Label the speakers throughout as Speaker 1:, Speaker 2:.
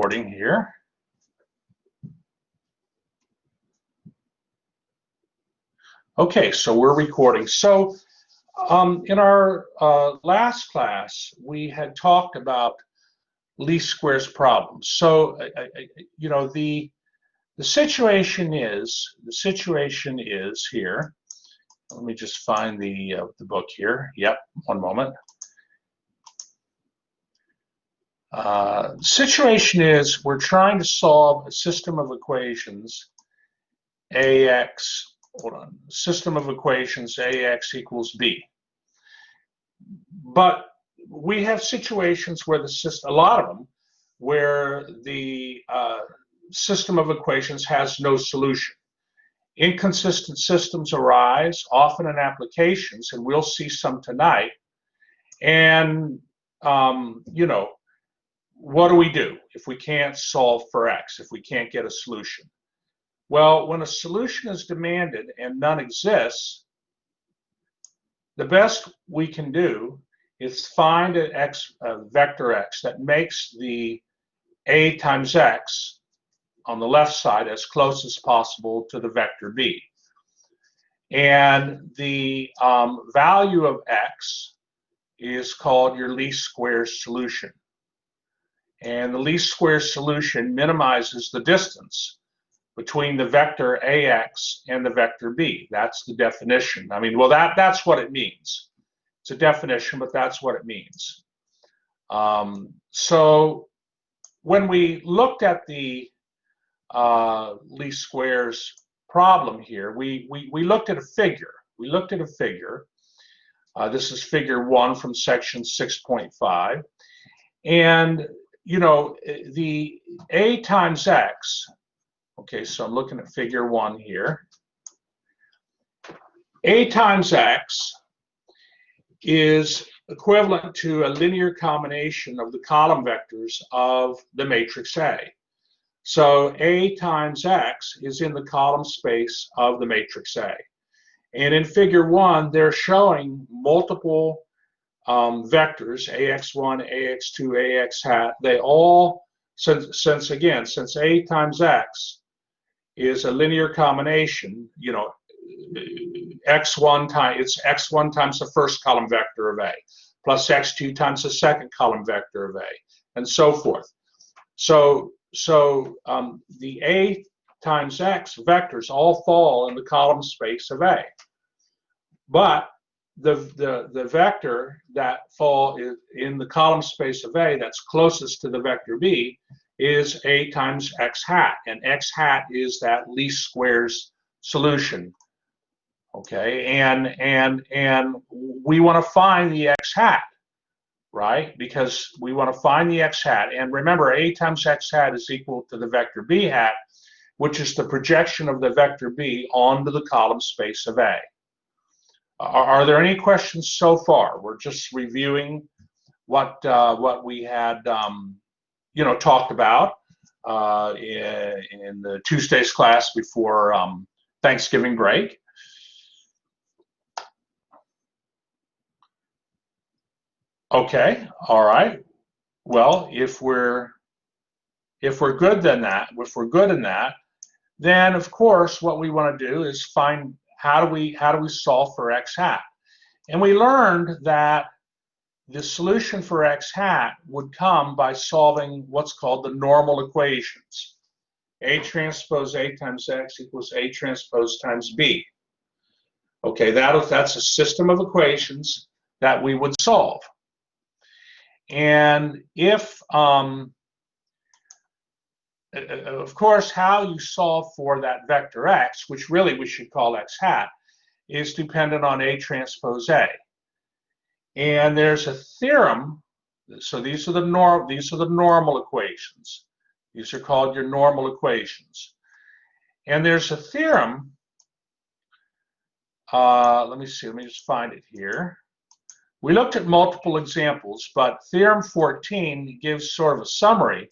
Speaker 1: recording here. Okay, so we're recording. So in our last class, we had talked about least squares problems. So you know, the situation is here. Let me just find the book here. Yep, one moment. Situation is we're trying to solve a system of equations AX, hold on, system of equations AX equals B. But we have situations where the system, a lot of them, where the system of equations has no solution. Inconsistent systems arise, often in applications, and we'll see some tonight. And, you know, what do we do if we can't solve for X, if we can't get a solution? Well, when a solution is demanded and none exists, the best we can do is find a vector X that makes the A times X on the left side as close as possible to the vector B. And the value of X is called your least squares solution. And the least squares solution minimizes the distance between the vector AX and the vector B. That's the definition. I mean, well, that's what it means. It's a definition, but that's what it means. So when we looked at the least squares problem here, we looked at a figure. We looked at a figure. This is figure 1 from section 6.5. And, you know, the A times X, okay, so I'm looking at figure 1 here. A times X is equivalent to a linear combination of the column vectors of the matrix A. So A times X is in the column space of the matrix A. And in figure 1, they're showing multiple vectors, AX1, AX2, AX hat. They all, since A times X is a linear combination, you know, it's X1 times the first column vector of A, plus X2 times the second column vector of A, and so forth. So the A times X vectors all fall in the column space of A. But the vector that fall in the column space of A that's closest to the vector B is A times X hat, and X hat is that least squares solution. Okay, and we want to find the X hat, right? Because we want to find the X hat. And remember, A times X hat is equal to the vector B hat, which is the projection of the vector B onto the column space of A. Are there any questions so far? We're just reviewing what we had you know, talked about in the Tuesday's class before Thanksgiving break. Okay, all right. Well, if we're good in that, then of course what we want to do is find how do we solve for X hat. And we learned that the solution for X hat would come by solving what's called the normal equations. A transpose A times X equals A transpose times B. Okay, that's a system of equations that we would solve. And if, of course, how you solve for that vector X, which really we should call X hat, is dependent on A transpose A. And there's a theorem. So these are the normal equations. These are called your normal equations. And there's a theorem. Let me just find it here. We looked at multiple examples, but theorem 14 gives sort of a summary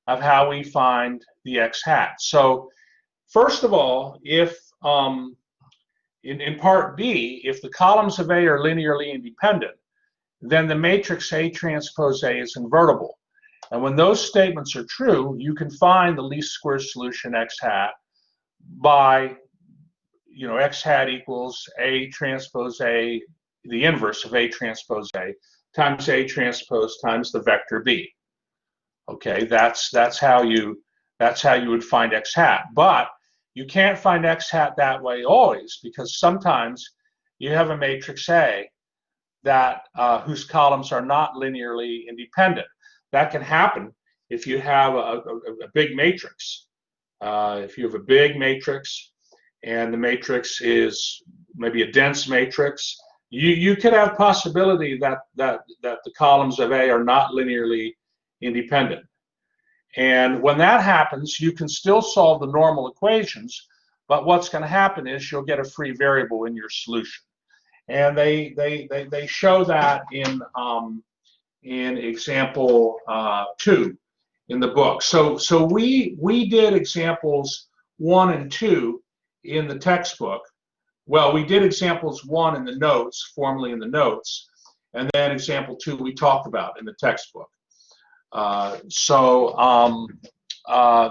Speaker 1: of how we find the X hat. So first of all, if in part B, if the columns of A are linearly independent, then the matrix A transpose A is invertible. And when those statements are true, you can find the least squares solution x hat by, x hat equals A transpose A, the inverse of A transpose A, times A transpose times the vector B. Okay, that's how you would find x hat. But you can't find x hat that way always, because sometimes you have a matrix A that whose columns are not linearly independent. That can happen if you have a big matrix. If you have a big matrix and the matrix is maybe a dense matrix, you could have possibility that the columns of A are not linearly independent. And when that happens, you can still solve the normal equations, but what's going to happen is you'll get a free variable in your solution. And they show that in example 2 in the book. So we did examples 1 and 2 in the textbook. Well, we did examples 1 in the notes, formally in the notes, and then example 2 we talked about in the textbook.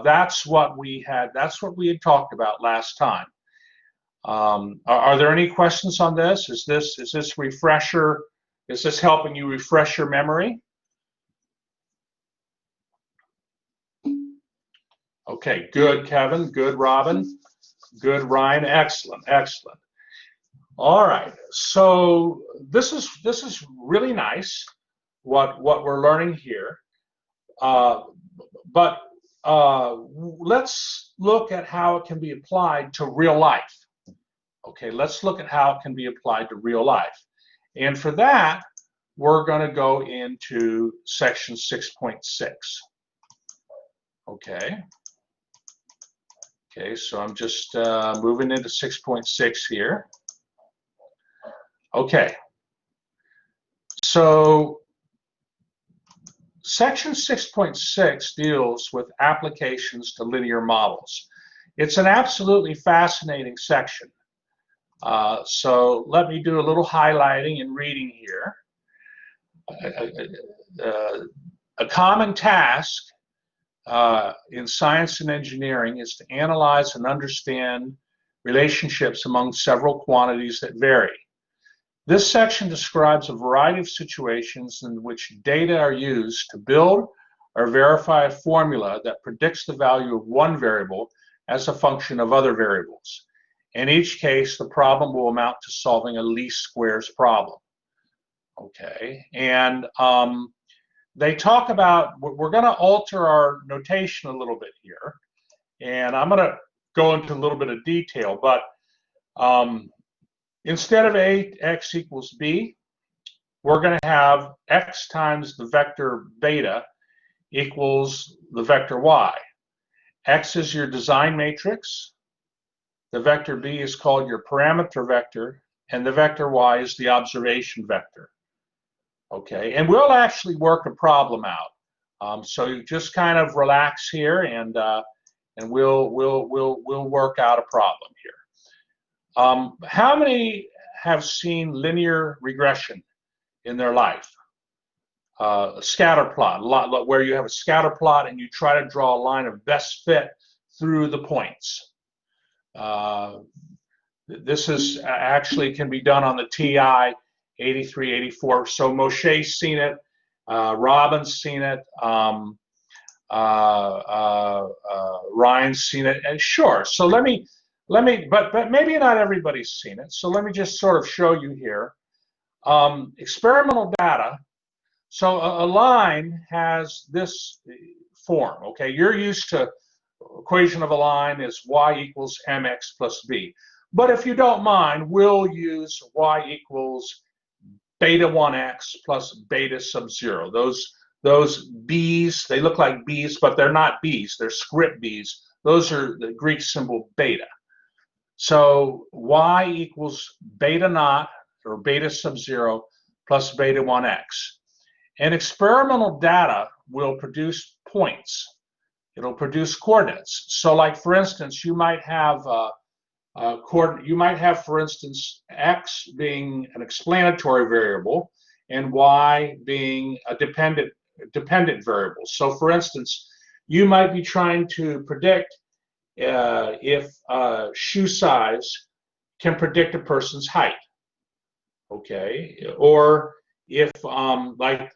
Speaker 1: That's what we had talked about last time. Are there any questions on this? Is this helping you refresh your memory? Okay, good, Kevin. Good, Robin. Good, Ryan. Excellent, excellent. All right. So this is really nice what we're learning here. But let's look at how it can be applied to real life. Okay, let's look at how it can be applied to real life. And for that, we're going to go into section 6.6. Okay. Okay, so I'm just moving into 6.6 here. Okay. So section 6.6 deals with applications to linear models. It's an absolutely fascinating section. So let me do a little highlighting and reading here. A common task in science and engineering is to analyze and understand relationships among several quantities that vary. This section describes a variety of situations in which data are used to build or verify a formula that predicts the value of one variable as a function of other variables. In each case, the problem will amount to solving a least squares problem. Okay, and they talk about, we're going to alter our notation a little bit here, and I'm going to go into a little bit of detail, but instead of ax equals b, we're going to have x times the vector beta equals the vector y. X is your design matrix, the vector b is called your parameter vector, and the vector y is the observation vector. Okay, and we'll actually work a problem out. So you just kind of relax here, and we'll work out a problem here. How many have seen linear regression in their life? A scatter plot, where you have a scatter plot and you try to draw a line of best fit through the points. This is actually can be done on the TI 83, 84. So Moshe's seen it, Robin's seen it, Ryan's seen it, and sure. So let me, but maybe not everybody's seen it. So let me just sort of show you here. Experimental data. So a line has this form. Okay, you're used to equation of a line is y equals mx plus b. But if you don't mind, we'll use y equals beta 1x plus beta sub 0. Those b's, they look like b's, but they're not b's. They're script b's. Those are the Greek symbol beta. So y equals beta naught or beta sub 0 plus beta 1x. And experimental data will produce points. It'll produce coordinates. So like, for instance, you might have for instance, x being an explanatory variable and y being a dependent dependent variables. So for instance, you might be trying to predict if shoe size can predict a person's height, okay, or if the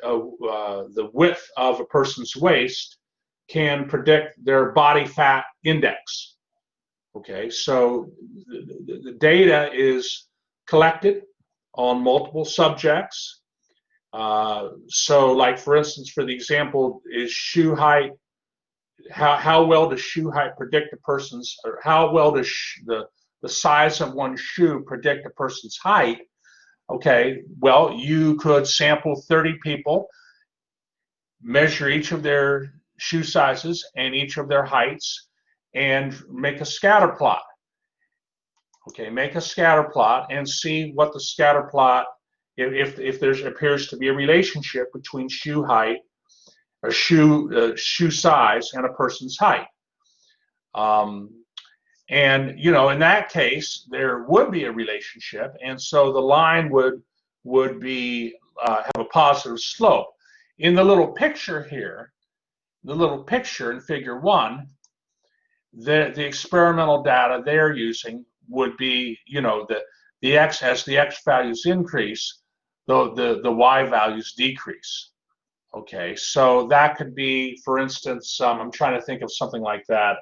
Speaker 1: width of a person's waist can predict their body fat index. Okay, so the data is collected on multiple subjects. So like for instance, for the example, is shoe height, how well does shoe height predict a person's, or how well does the size of one shoe predict a person's height? Okay, well, you could sample 30 people, measure each of their shoe sizes and each of their heights, and make a scatter plot. Okay, make a scatter plot and see what the scatter plot, if there appears to be a relationship between shoe height or shoe size and a person's height. And you know, in that case, there would be a relationship, and so the line would be have a positive slope. In the little picture here, the little picture in Figure 1, the experimental data they're using would be, you know, the x, as the x values increase, the y values decrease. Okay, so that could be, for instance, I'm trying to think of something like that.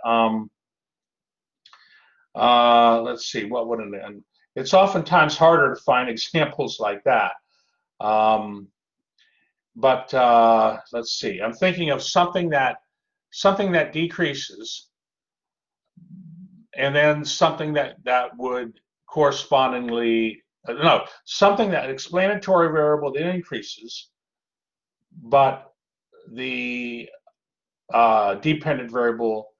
Speaker 1: Let's see, what would it, and it's oftentimes harder to find examples like that. But let's see, I'm thinking of something that decreases, and then something that would correspondingly, no, something that explanatory variable that increases, but the dependent variable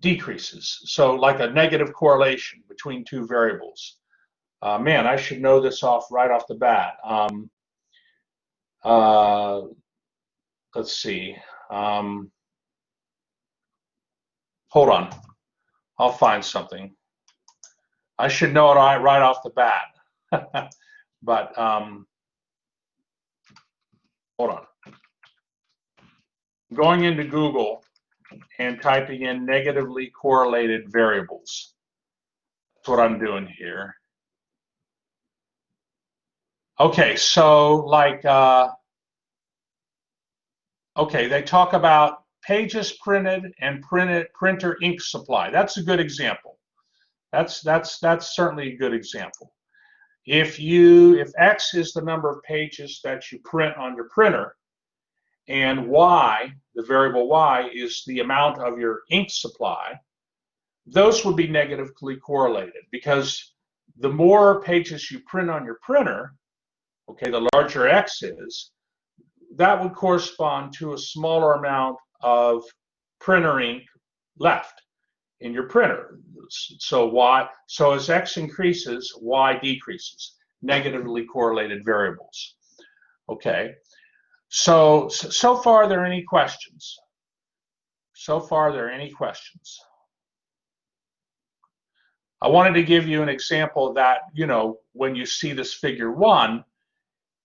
Speaker 1: decreases. So like a negative correlation between two variables. Man, I should know this right off the bat. Let's see. Hold on. I'll find something. I should know it right off the bat. But hold on. Going into Google and typing in negatively correlated variables. That's what I'm doing here. Okay, so like, okay, they talk about pages printed and printer ink supply. That's a good example. That's certainly a good example. If X is the number of pages that you print on your printer, and Y, the variable Y, is the amount of your ink supply, those would be negatively correlated, because the more pages you print on your printer, okay, the larger X is, that would correspond to a smaller amount of printer ink left in your printer. So as X increases, Y decreases, negatively correlated variables. Okay, so far, are there any questions? So far, are there any questions? I wanted to give you an example that, you know, when you see this Figure 1,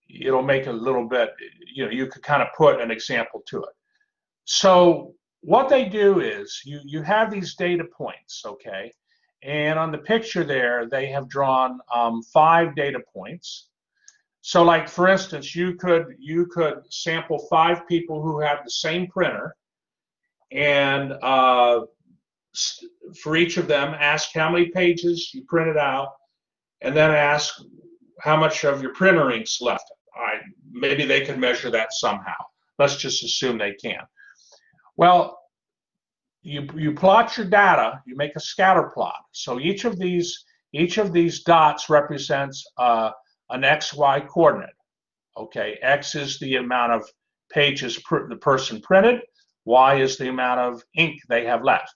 Speaker 1: it'll make a little bit, you know, you could kind of put an example to it. So what they do is you have these data points, okay, and on the picture there they have drawn 5 data points. So like for instance, you could sample 5 people who have the same printer, and for each of them ask how many pages you printed out, and then ask how much of your printer ink's left. Maybe they can measure that somehow. Let's just assume they can. Well, you plot your data, you make a scatter plot. So each of these dots represents an XY coordinate. Okay, X is the amount of pages the person printed, Y is the amount of ink they have left.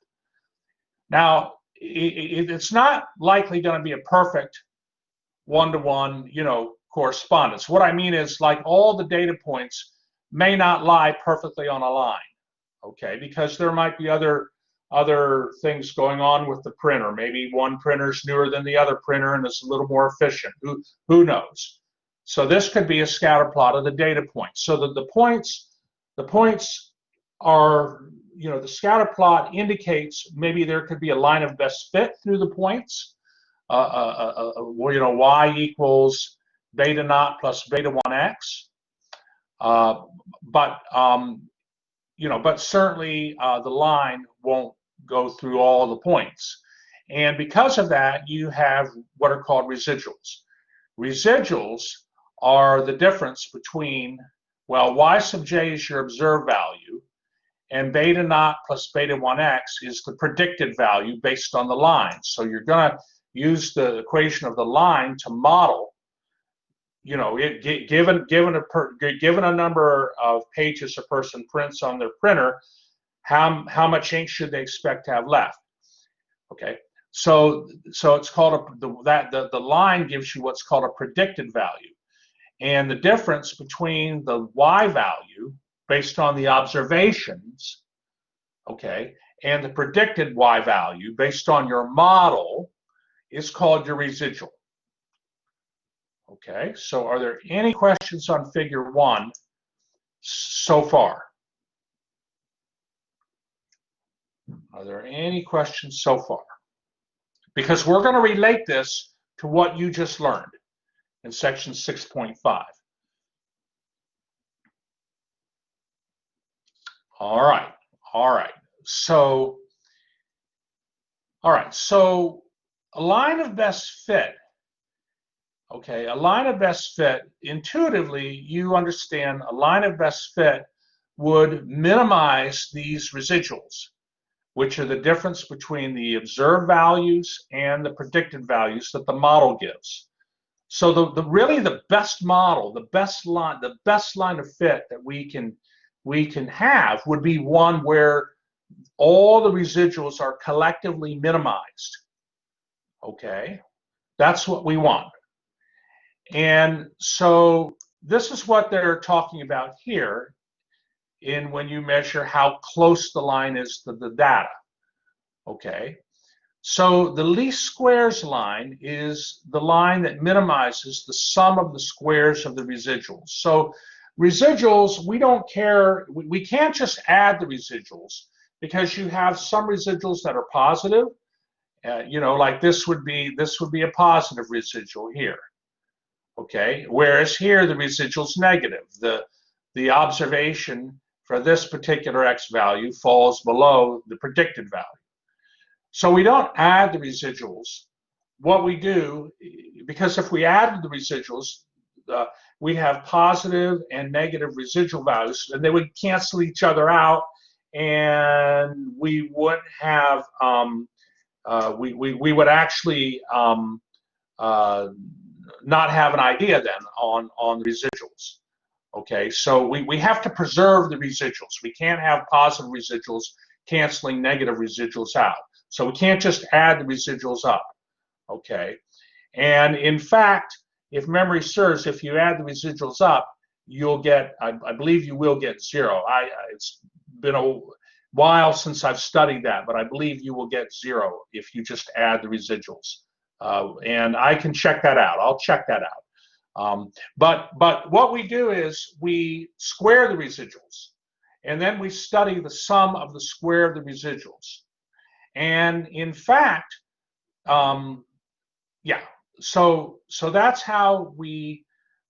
Speaker 1: Now, it's not likely going to be a perfect one-to-one, you know, correspondence. What I mean is, like, all the data points may not lie perfectly on a line, okay, because there might be other things going on with the printer. Maybe one printer's newer than the other printer and is a little more efficient. Who knows? So this could be a scatter plot of the data points. So that the points are, the scatter plot indicates maybe there could be a line of best fit through the points. Y equals beta naught plus beta 1x. But certainly the line won't go through all the points. And because of that, you have what are called residuals. Residuals are the difference between, well, y sub j is your observed value, and beta naught plus beta 1x is the predicted value based on the line. So you're going to use the equation of the line to model, given a number of pages a person prints on their printer, how much ink should they expect to have left? Okay, so it's called the line gives you what's called a predicted value, and the difference between the y value based on the observations, okay, and the predicted y value based on your model is called your residual. Okay, so are there any questions on figure 1 so far? Are there any questions so far? Because we're going to relate this to what you just learned in section 6.5. All right. So a line of best fit. Okay, a line of best fit, intuitively, you understand a line of best fit would minimize these residuals, which are the difference between the observed values and the predicted values that the model gives. So really the best model, the best line of fit that we can have would be one where all the residuals are collectively minimized. Okay, that's what we want. And so this is what they're talking about here in when you measure how close the line is to the data. Okay, so the least squares line is the line that minimizes the sum of the squares of the residuals. So residuals, we don't care, we can't just add the residuals because you have some residuals that are positive, like this would be a positive residual here. Okay, whereas here the residual's negative. The observation for this particular x value falls below the predicted value. So we don't add the residuals. What we do, because if we added the residuals, we'd have positive and negative residual values, and they would cancel each other out, and we wouldn't have, we would actually not have an idea then on the residuals. Okay, so we have to preserve the residuals. We can't have positive residuals canceling negative residuals out. So we can't just add the residuals up. Okay, and in fact, if memory serves, if you add the residuals up, you'll get, I believe you will get 0. It's been a while since I've studied that, but I believe you will get 0 if you just add the residuals. And I can check that out. I'll check that out. But what we do is we square the residuals, and then we study the sum of the square of the residuals. And in fact, yeah. So that's how we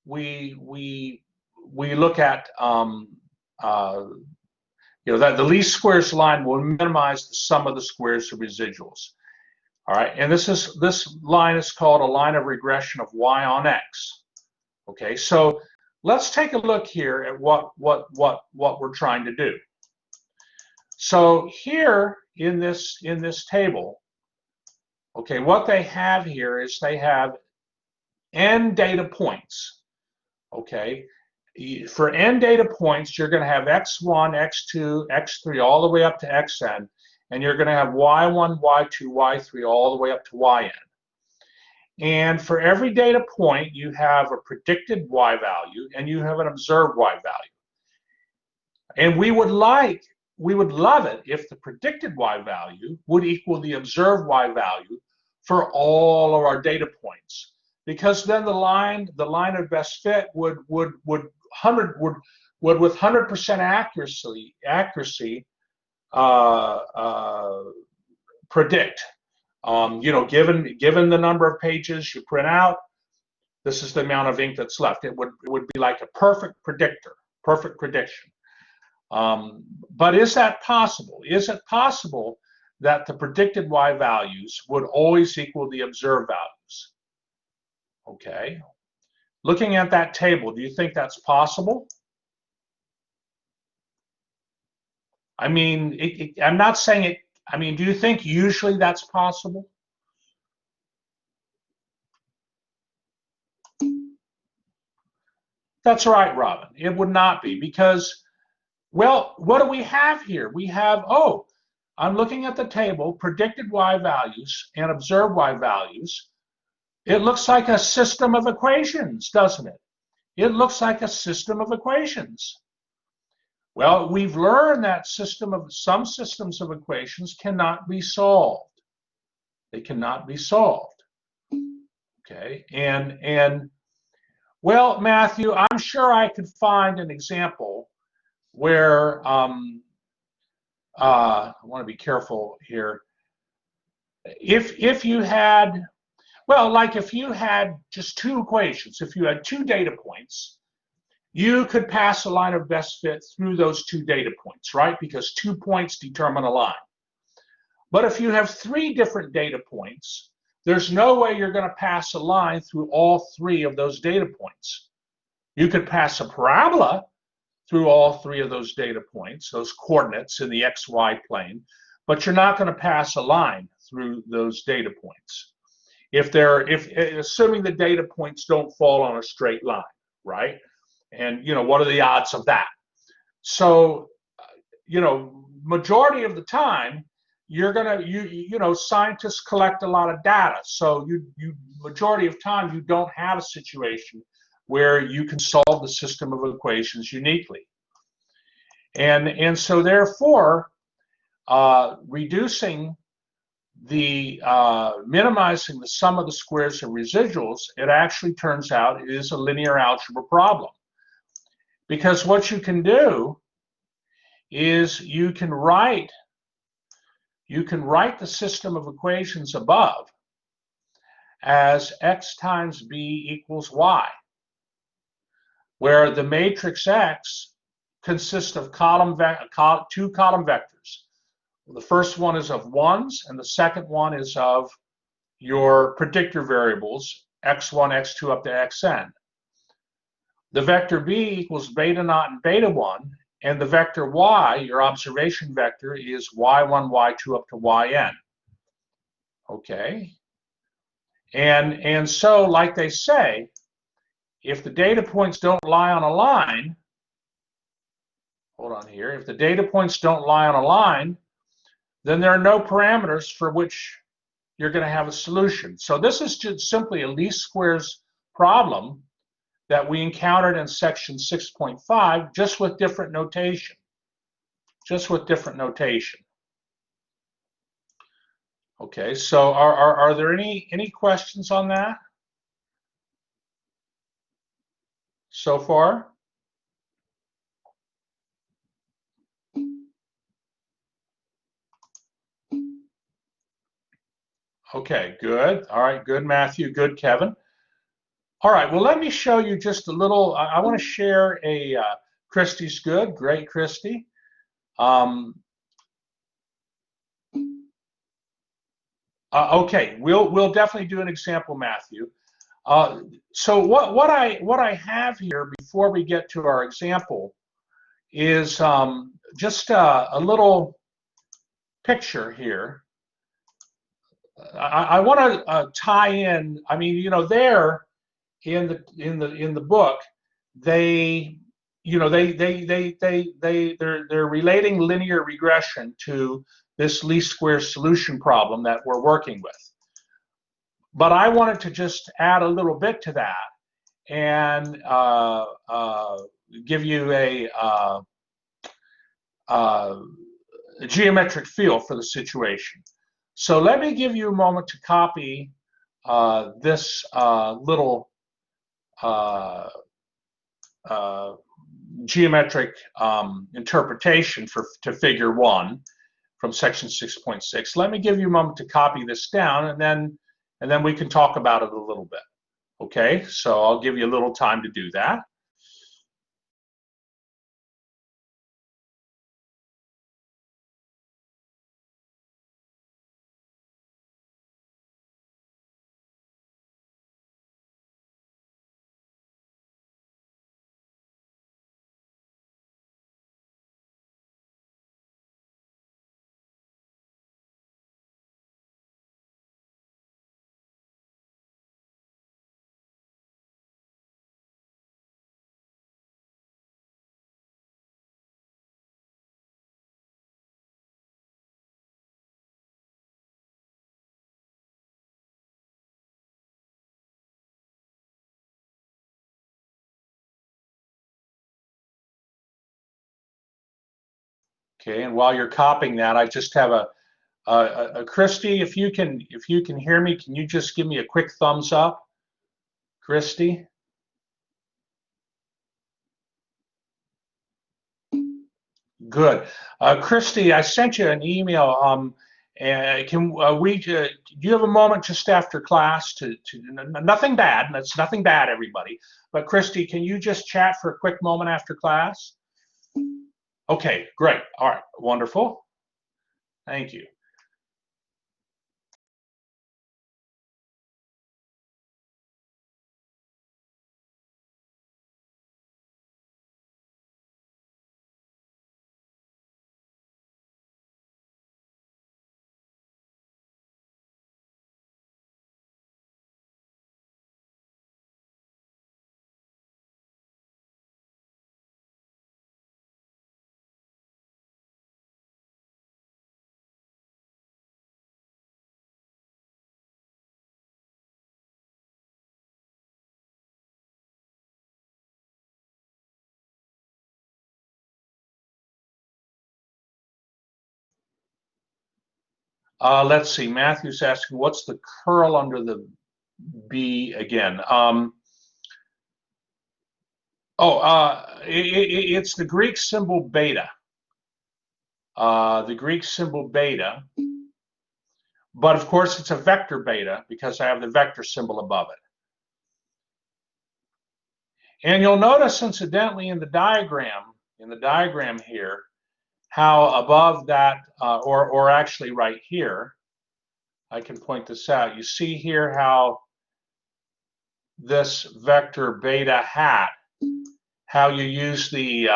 Speaker 1: look at that the least squares line will minimize the sum of the squares of residuals. All right, and this line is called a line of regression of y on x. Okay, so let's take a look here at what we're trying to do. So here in this table, okay, what they have here is they have n data points. Okay, for n data points, you're going to have x1, x2, x3, all the way up to xn. And you're going to have y1, y2, y3, all the way up to yn. And for every data point, you have a predicted y value, and you have an observed y value. And we would love it if the predicted y value would equal the observed y value for all of our data points. because then the line of best fit would with 100% accuracy predict. Given the number of pages you print out, this is the amount of ink that's left. It would be like a perfect predictor, perfect prediction. But is that possible? Is it possible that the predicted Y values would always equal the observed values? Okay. Looking at that table, do you think that's possible? I mean, I'm not saying it. I mean, do you think usually that's possible? That's right, Robin. It would not be because, well, what do we have here? We have, oh, I'm looking at the table, predicted Y values and observed Y values. It looks like a system of equations, doesn't it? It looks like a system of equations. Well, we've learned that some systems of equations cannot be solved. They cannot be solved. Okay, and well, Matthew, I'm sure I could find an example where I want to be careful here. If you had, well, like if you had just two equations, if you had two data points, you could pass a line of best fit through those two data points, right? Because 2 points determine a line. But if you have three different data points, there's no way you're going to pass a line through all three of those data points. You could pass a parabola through all three of those data points, those coordinates in the XY plane, but you're not going to pass a line through those data points. Assuming the data points don't fall on a straight line, right? And what are the odds of that? So, majority of the time, scientists collect a lot of data. So majority of time, you don't have a situation where you can solve the system of equations uniquely. And so therefore, minimizing the sum of the squares of residuals, it actually turns out it is a linear algebra problem. Because what you can do is you can write the system of equations above as x times b equals y, where the matrix X consists of two column vectors. The first one is of ones, and the second one is of your predictor variables, x1, x2 up to xn. The vector b equals beta naught and beta 1, and the vector y, your observation vector, is y1, y2 up to yn. Okay? And so, like they say, if the data points don't lie on a line, hold on here, if the data points don't lie on a line, then there are no parameters for which you're going to have a solution. So this is just simply a least squares problem that we encountered in section 6.5, just with different notation. Just with different notation. Okay, so are there any questions on that so far? Okay, good. All right, good, Matthew. Good, Kevin. All right, well, let me show you just a little. I want to share a Christy's good. Great, Christy. Okay, we'll definitely do an example, Matthew. So what I have here before we get to our example is just a little picture here. I want to tie in. I mean, there in the book, they're relating linear regression to this least squares solution problem that we're working with. But I wanted to just add a little bit to that and give you a geometric feel for the situation. So let me give you a moment to copy this little geometric interpretation to figure 1 from section 6.6. Let me give you a moment to copy this down, and then we can talk about it a little bit. Okay, so I'll give you a little time to do that. Okay, and while you're copying that, I just have a Christy, if you can hear me, can you just give me a quick thumbs up, Christy? Good. Christy, I sent you an email. Do you have a moment just after class nothing bad, that's nothing bad, everybody. But Christy, can you just chat for a quick moment after class? Okay, great. All right, wonderful. Thank you. Let's see, Matthew's asking, what's the curl under the B again? It's the Greek symbol beta. The Greek symbol beta, but of course it's a vector beta because I have the vector symbol above it. And you'll notice, incidentally, in the diagram here, how above that, or actually right here, I can point this out. You see here how this vector beta hat, how you use the,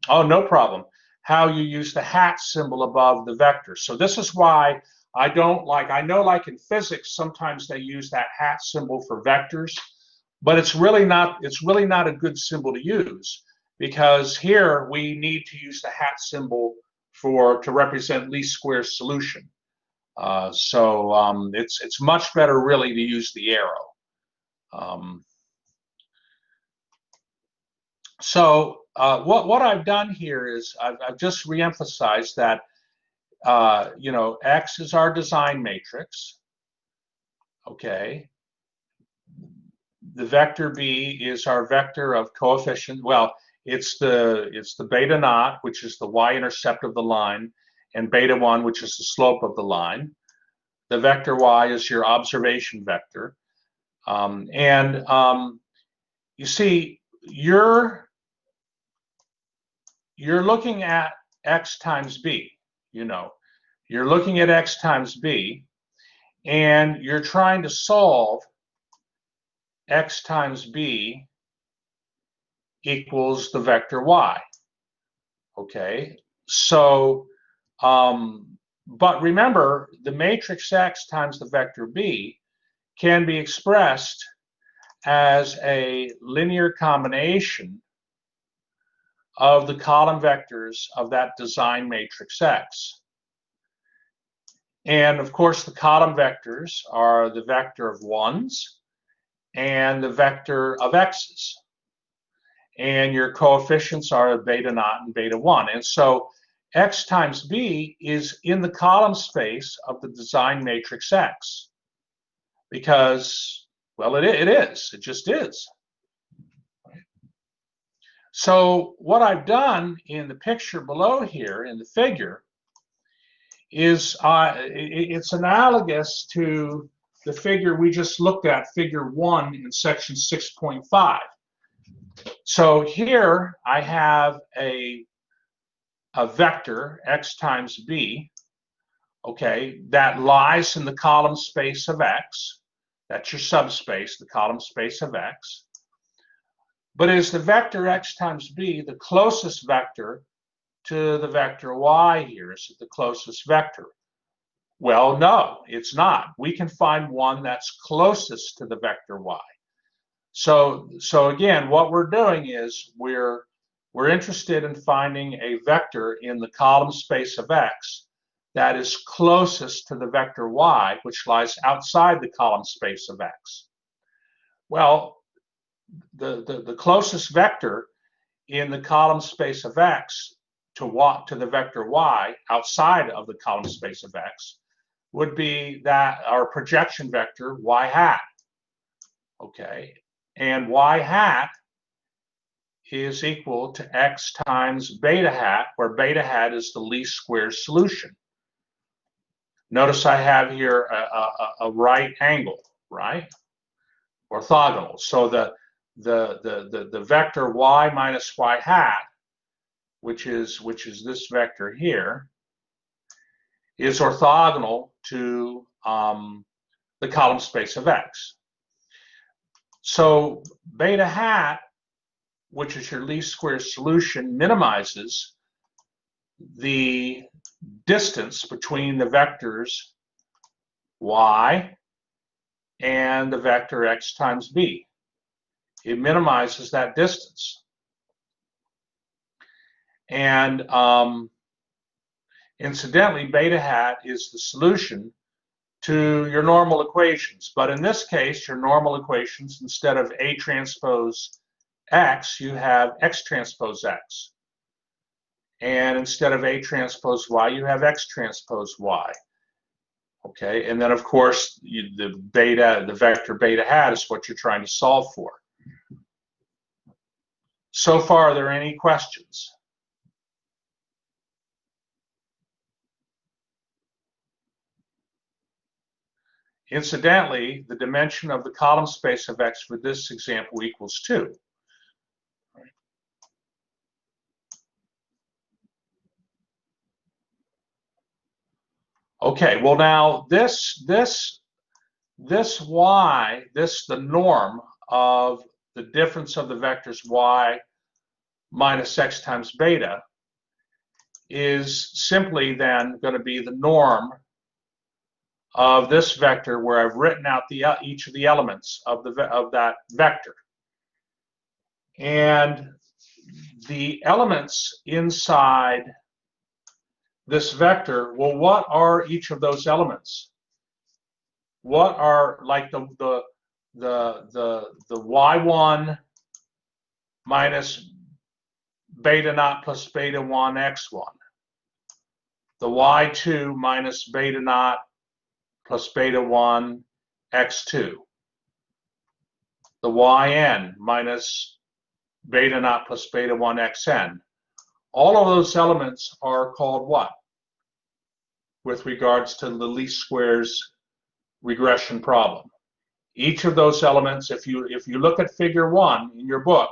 Speaker 1: oh, no problem, how you use the hat symbol above the vector. So this is why I don't like, I know like in physics, sometimes they use that hat symbol for vectors, but it's really not a good symbol to use, because here we need to use the hat symbol to represent least squares solution. It's much better really to use the arrow. What I've done here is I've just reemphasized that X is our design matrix. Okay. The vector B is our vector of coefficient. Well, it's the beta naught, which is the y-intercept of the line, and beta 1, which is the slope of the line. The vector y is your observation vector. You see, you're looking at x times b. You're looking at x times b, and you're trying to solve x times b equals the vector y. Okay, so but remember, the matrix X times the vector B can be expressed as a linear combination of the column vectors of that design matrix X. And of course, the column vectors are the vector of 1s and the vector of x's. And your coefficients are beta naught and beta 1. And so X times B is in the column space of the design matrix X. because, well, it is. It just is. So what I've done in the picture below here, in the figure, is it's analogous to the figure we just looked at, figure 1 in section 6.5. So here I have a vector, x times b, okay, that lies in the column space of x. That's your subspace, the column space of x. But is the vector x times b the closest vector to the vector y here? Is it the closest vector? Well, no, it's not. We can find one that's closest to the vector y. So again, what we're doing is we're interested in finding a vector in the column space of x that is closest to the vector y, which lies outside the column space of x. Well, the closest vector in the column space of x to the vector y outside of the column space of x would be that our projection vector y hat. Okay, and y hat is equal to x times beta hat, where beta hat is the least squares solution. Notice I have here a right angle, right? Orthogonal. So the vector y minus y hat, which is this vector here, is orthogonal to the column space of x. So beta hat, which is your least squares solution, minimizes the distance between the vectors y and the vector x times b. It minimizes that distance. And incidentally, beta hat is the solution to your normal equations. But in this case, your normal equations, instead of A transpose x, you have x transpose x. And instead of A transpose y, you have x transpose y. Okay, and then of course, the vector beta hat is what you're trying to solve for. So far, are there any questions? Incidentally, the dimension of the column space of x for this example equals 2. Okay, well now this y, the norm of the difference of the vectors y minus x times beta, is simply then going to be the norm of this vector where I've written out each of the elements of that vector. And the elements inside this vector, well, what are each of those elements? What are, like, the y1 minus beta naught plus beta 1 x1, the y2 minus beta naught plus beta 1 x2, the yn minus beta naught plus beta 1 xn. All of those elements are called what with regards to the least squares regression problem? Each of those elements, if you look at figure 1 in your book,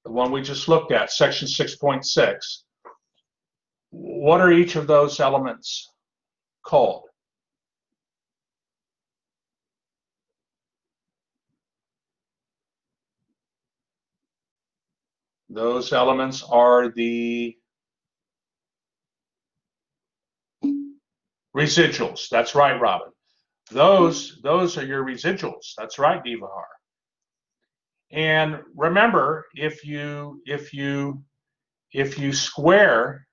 Speaker 1: the one we just looked at, section 6.6, what are each of those elements called? Those elements are the residuals. That's right, Robin. Those are your residuals. That's right, Devahar. And remember, if you square,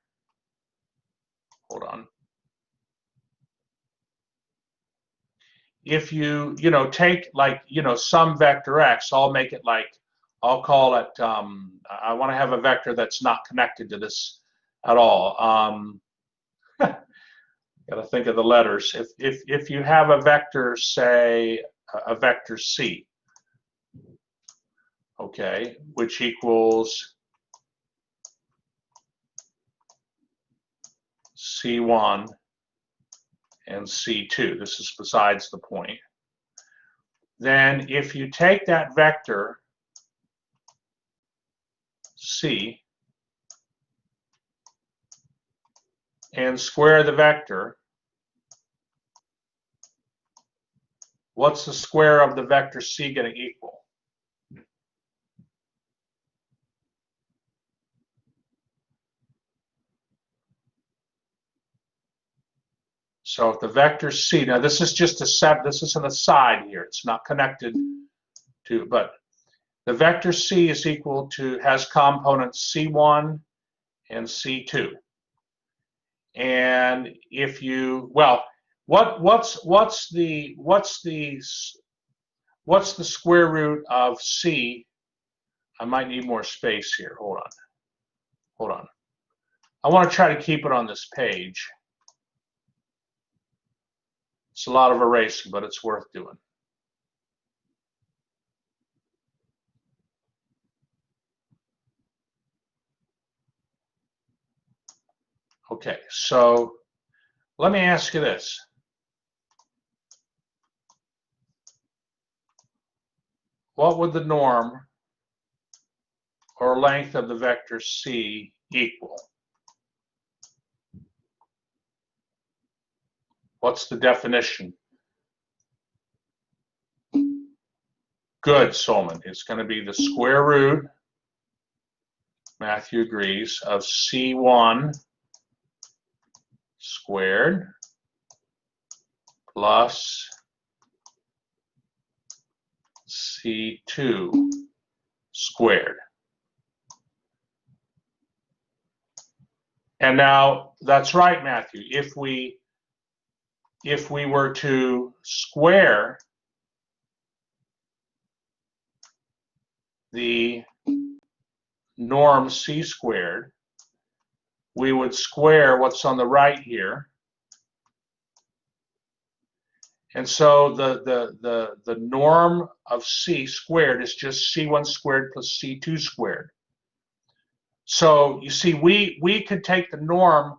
Speaker 1: hold on. If you take, like, some vector x, I'll make it like, I'll call it, I want to have a vector that's not connected to this at all. Got to think of the letters. If you have a vector, say a vector C, okay, which equals C1 and C2. This is besides the point. Then if you take that vector C and square the vector, what's the square of the vector C going to equal? So if the vector C, now this is just a set, this is an aside here, it's not connected to, but the vector C is equal to, has components C1 and C2. And if you, well, what's the square root of C? I might need more space here. Hold on. I want to try to keep it on this page. It's a lot of erasing, but it's worth doing. Okay, so let me ask you this. What would the norm or length of the vector C equal? What's the definition? Good, Solomon. It's going to be the square root, Matthew agrees, of C1 squared plus C2 squared. And now that's right, Matthew. If we were to square the norm C squared, we would square what's on the right here. And so the norm of C squared is just C1 squared plus C2 squared. So you see, we could take the norm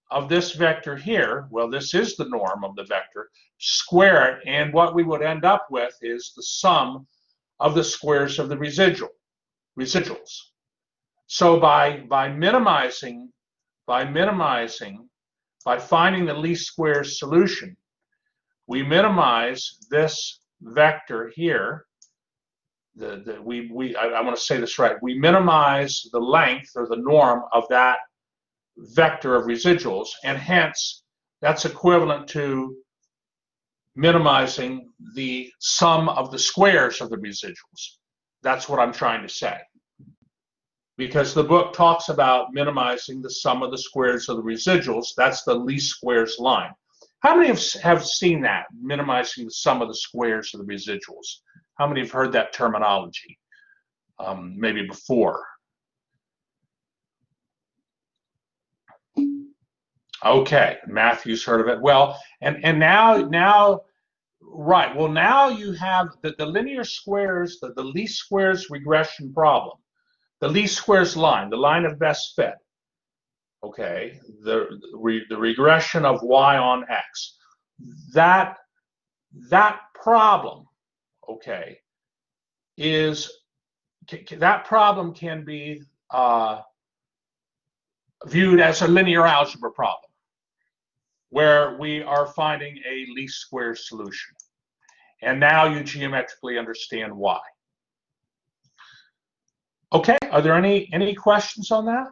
Speaker 1: of this vector here, well, this is the norm of the vector, square it, and what we would end up with is the sum of the squares of the residuals. So by finding the least squares solution, we minimize this vector here. I want to say this right. We minimize the length or the norm of that vector of residuals, and hence that's equivalent to minimizing the sum of the squares of the residuals. That's what I'm trying to say. Because the book talks about minimizing the sum of the squares of the residuals. That's the least squares line. How many have seen that, minimizing the sum of the squares of the residuals? How many have heard that terminology maybe before? Okay, Matthew's heard of it. Well, and now, right, well, now you have the linear squares, the least squares regression problem, the least squares line, the line of best fit. Okay, the regression of y on x. That problem, okay, that problem can be viewed as a linear algebra problem, where we are finding a least squares solution. And now you geometrically understand why. Okay, are there any questions on that?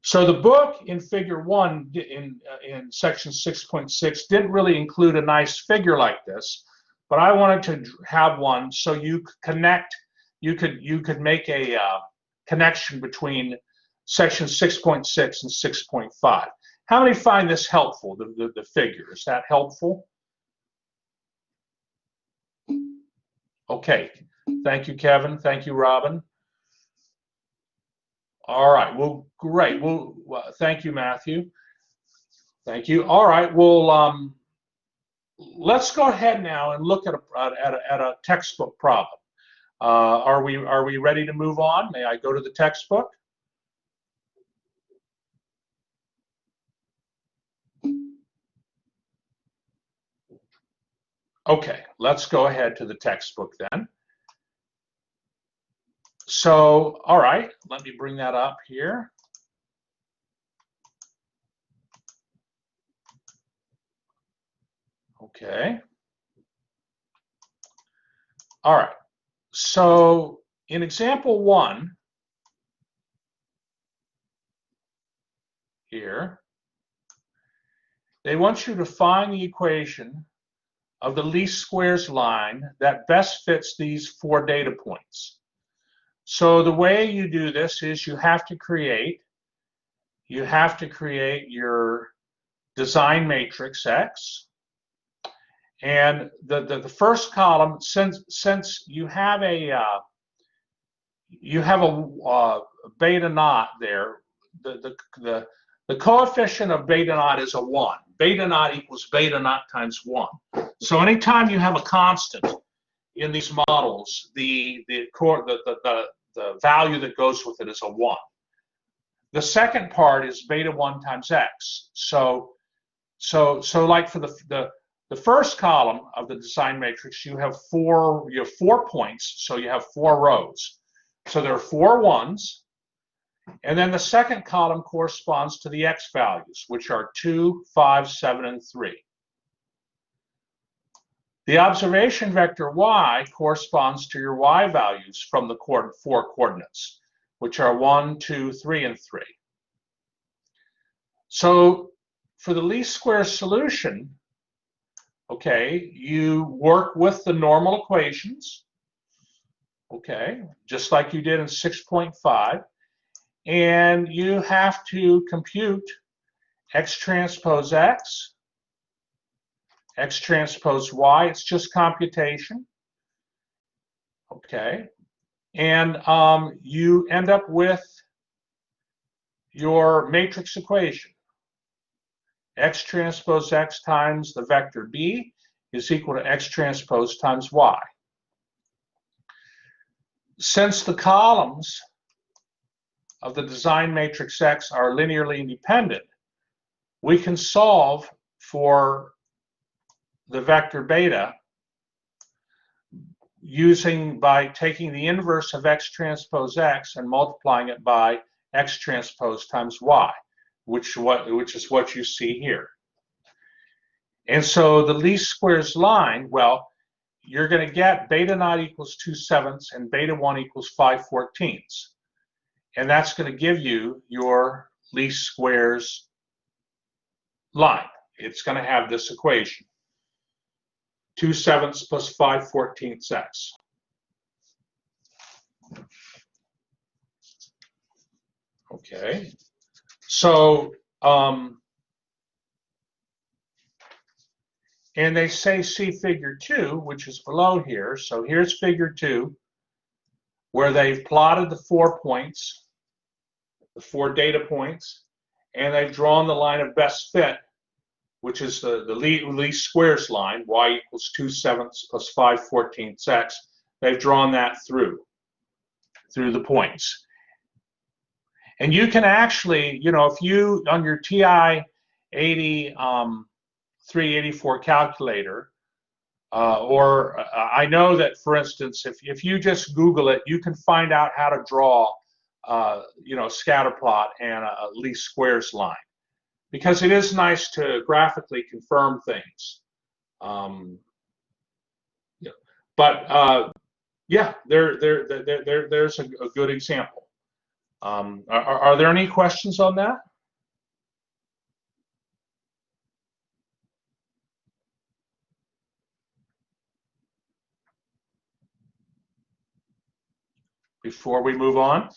Speaker 1: So the book in figure 1 in section 6.6 didn't really include a nice figure like this, but I wanted to have one so you could connect, you could make a connection between section 6.6 and 6.5. How many find this helpful, the figure? Is that helpful? Okay, thank you, Kevin. Thank you, Robin. All right, well, great. Well, thank you, Matthew. Thank you. All right. Well, let's go ahead now and look at a textbook problem. Are we ready to move on? May I go to the textbook? Okay, let's go ahead to the textbook then. So, all right, let me bring that up here. Okay. All right. So, in example 1 here, they want you to find the equation of the least squares line that best fits these 4 data points. So the way you do this is you have to create your design matrix X, and the first column, since you have a beta naught there, the coefficient of beta naught is a 1. Beta naught equals beta naught times 1. So anytime you have a constant in these models, the value that goes with it is a 1. The second part is beta 1 times x. So like for the first column of the design matrix, you have 4 points, so you have 4 rows. So there are 4 ones. And then the second column corresponds to the x values, which are 2, 5, 7, and 3. The observation vector y corresponds to your y values from the 4 coordinates, which are 1, 2, 3, and 3. So for the least squares solution, okay, you work with the normal equations, okay, just like you did in 6.5. And you have to compute x transpose x, x transpose y. It's just computation. Okay. And you end up with your matrix equation. X transpose x times the vector b is equal to x transpose times y. Since the columns of the design matrix X are linearly independent, we can solve for the vector beta by taking the inverse of x transpose x and multiplying it by x transpose times y, which is what you see here. And so the least squares line, well, you're going to get beta naught equals 2/7 and beta 1 equals 5/14. And that's going to give you your least squares line. It's going to have this equation, 2/7 plus 5/14 x. Okay, so and they say see figure 2, which is below here. So here's figure 2, where they've plotted the 4 points, the 4 data points, and they've drawn the line of best fit, which is the least squares line, y equals 2/7 plus 5/14 x. They've drawn that through the points. And you can actually, if you, on your TI 384 calculator, or I know that, for instance, if you just Google it, you can find out how to draw, scatter plot and a least squares line, because it is nice to graphically confirm things. Yeah, there's a good example. Are there any questions on that? Before we move on?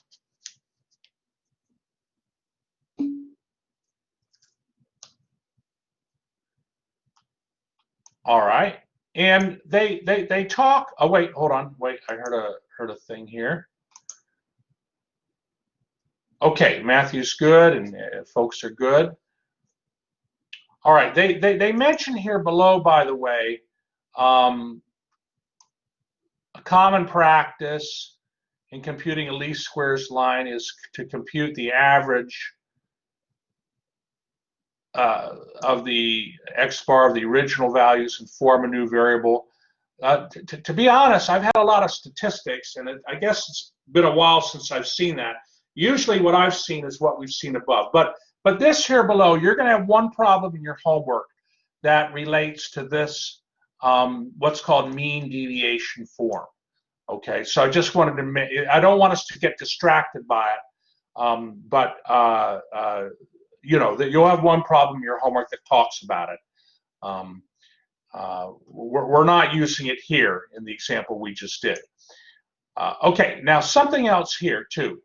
Speaker 1: All right. And they talk. Oh wait, hold on. Wait, I heard a thing here. Okay, Matthew's good, and folks are good. All right, they mention here below, by the way, a common practice in computing a least squares line is to compute the average of the x bar of the original values and form a new variable. To be honest, I've had a lot of statistics, and I guess it's been a while since I've seen that. Usually what I've seen is what we've seen above. But this here below, you're going to have one problem in your homework that relates to this, what's called mean deviation form. Okay, so I just wanted to, I don't want us to get distracted by it, but you know, that you'll have one problem in your homework that talks about it. We're not using it here in the example we just did. Okay, now something else here too.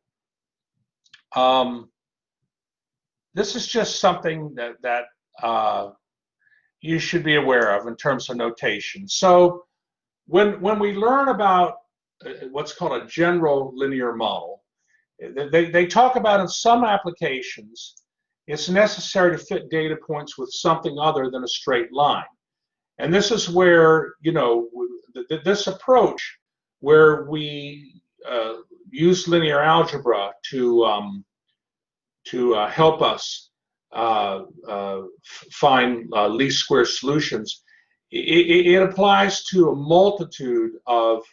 Speaker 1: This is just something that you should be aware of in terms of notation. So when we learn about what's called a general linear model, they talk about in some applications it's necessary to fit data points with something other than a straight line. And this is where, you know, this approach where we use linear algebra to help us find least square solutions, it applies to a multitude of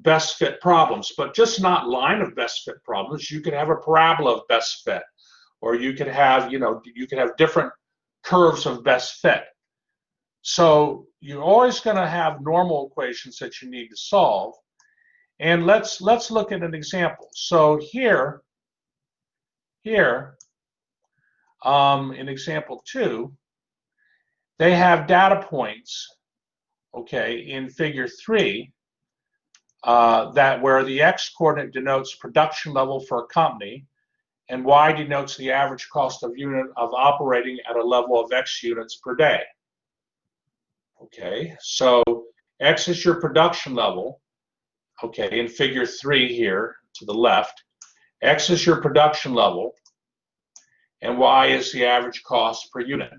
Speaker 1: best fit problems, but just not line of best fit problems. You could have a parabola of best fit, or you could have, you know, you could have different curves of best fit. So you're always going to have normal equations that you need to solve. And let's look at an example. So here in example 2, they have data points, okay, in figure 3, that where the x coordinate denotes production level for a company and y denotes the average cost of unit of operating at a level of x units per day. Okay, so x is your production level, okay, in figure 3 here to the left. X is your production level, and y is the average cost per unit.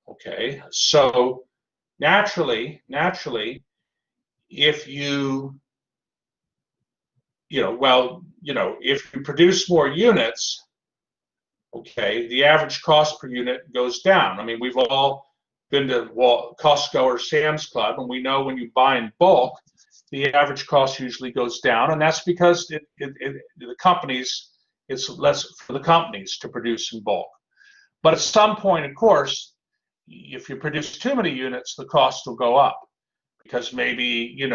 Speaker 1: Okay, so naturally, if you if you produce more units, okay, the average cost per unit goes down. I mean, we've all been to Costco or Sam's Club, and we know when you buy in bulk, the average cost usually goes down, and that's because the companies, it's less for the companies to produce in bulk. But at some point, of course, if you produce too many units, the cost will go up, because maybe you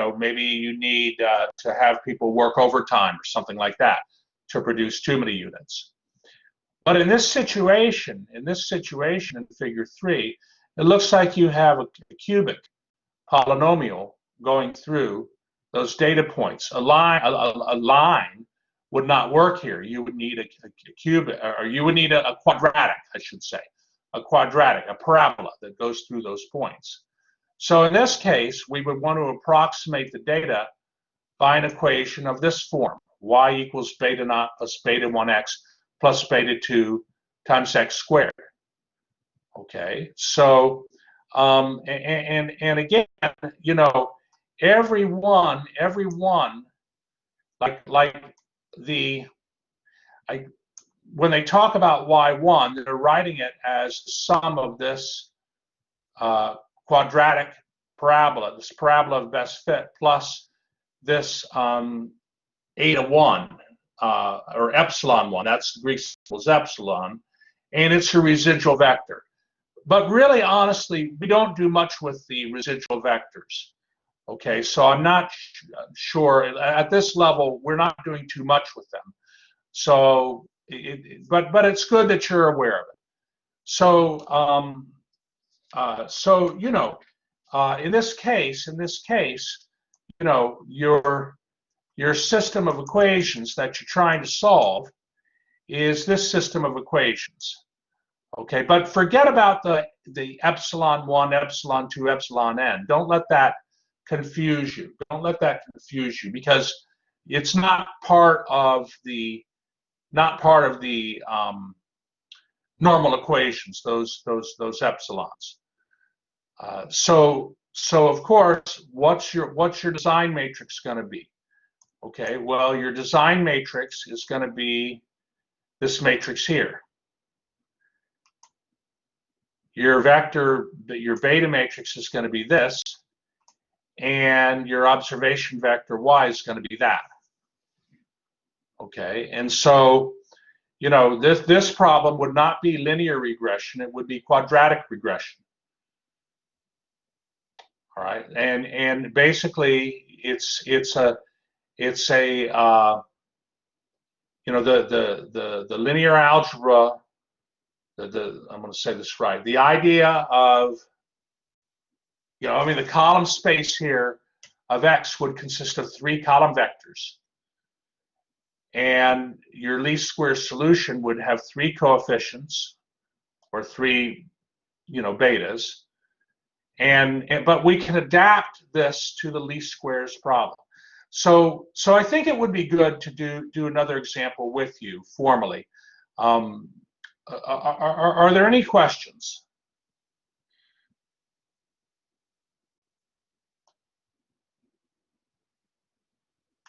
Speaker 1: need to have people work overtime or something like that to produce too many units. But in this situation in figure 3, it looks like you have a cubic polynomial going through those data points. A line would not work here. You would need a cubic, or you would need a quadratic, I should say, a parabola that goes through those points. So in this case, we would want to approximate the data by an equation of this form: y equals beta naught plus beta 1x plus beta 2 times x squared. Okay, so and again, you know, everyone when they talk about y1, they're writing it as the sum of this quadratic parabola, this parabola of best fit, plus this eta 1 or epsilon 1. That's the Greek symbol is epsilon, and it's a residual vector. But really, honestly, we don't do much with the residual vectors. Okay, so I'm not sure at this level we're not doing too much with them. So, but it's good that you're aware of it. So, so you know, in this case, you know, your system of equations that you're trying to solve is this system of equations. Okay, but forget about the epsilon 1, epsilon 2, epsilon n. Don't let that confuse you. Don't let that confuse you, because it's not part of the normal equations, those epsilons. So of course, what's your design matrix going to be? Okay, well, your design matrix is going to be this matrix here. Your beta matrix is going to be this, and your observation vector y is going to be that. Okay, and so, you know, this problem would not be linear regression, it would be quadratic regression. All right, and basically it's a you know, the linear algebra, I'm going to say this right, the idea of, you know, I mean, the column space here of X would consist of 3 column vectors, and your least squares solution would have 3 coefficients, or 3, you know, betas, but we can adapt this to the least squares problem. So I think it would be good to do another example with you formally. Are there any questions?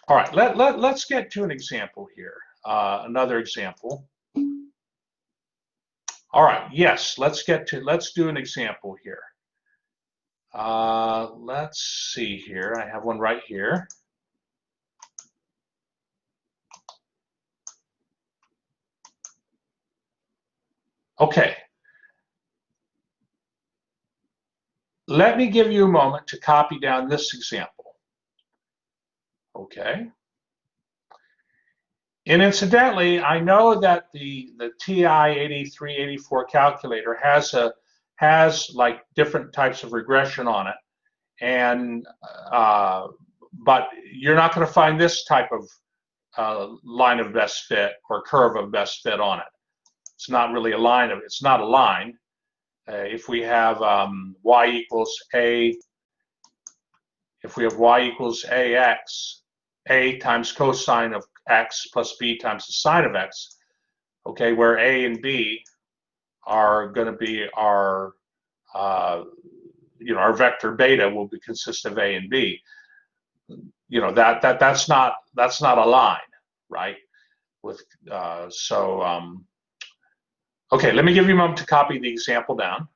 Speaker 1: All right, let's get to an example here. Another example. All right, yes, let's do an example here. Let's see here. I have one right here. Okay. Let me give you a moment to copy down this example. Okay. And incidentally, I know that the TI 8384 calculator has like different types of regression on it, and but you're not going to find this type of line of best fit or curve of best fit on it. It's not really a line of, it's not a line. If we have y equals a, if we have y equals ax, a times cosine of x plus b times the sine of x, okay, where a and b are going to be our, you know, our vector beta will consist of a and b. You know, that's not a line, right? With okay, let me give you a moment to copy the example down.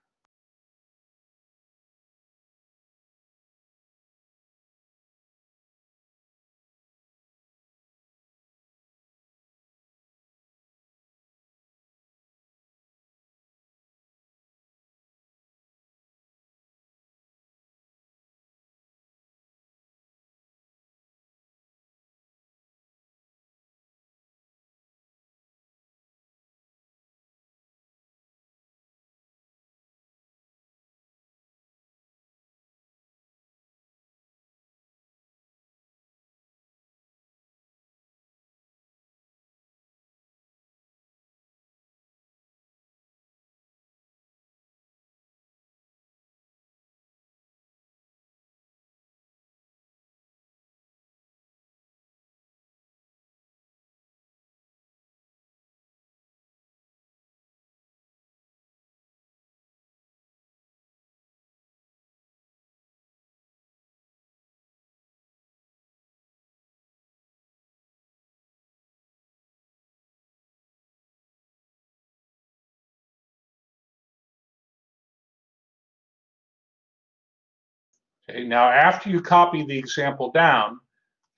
Speaker 1: Okay, now after you copy the example down,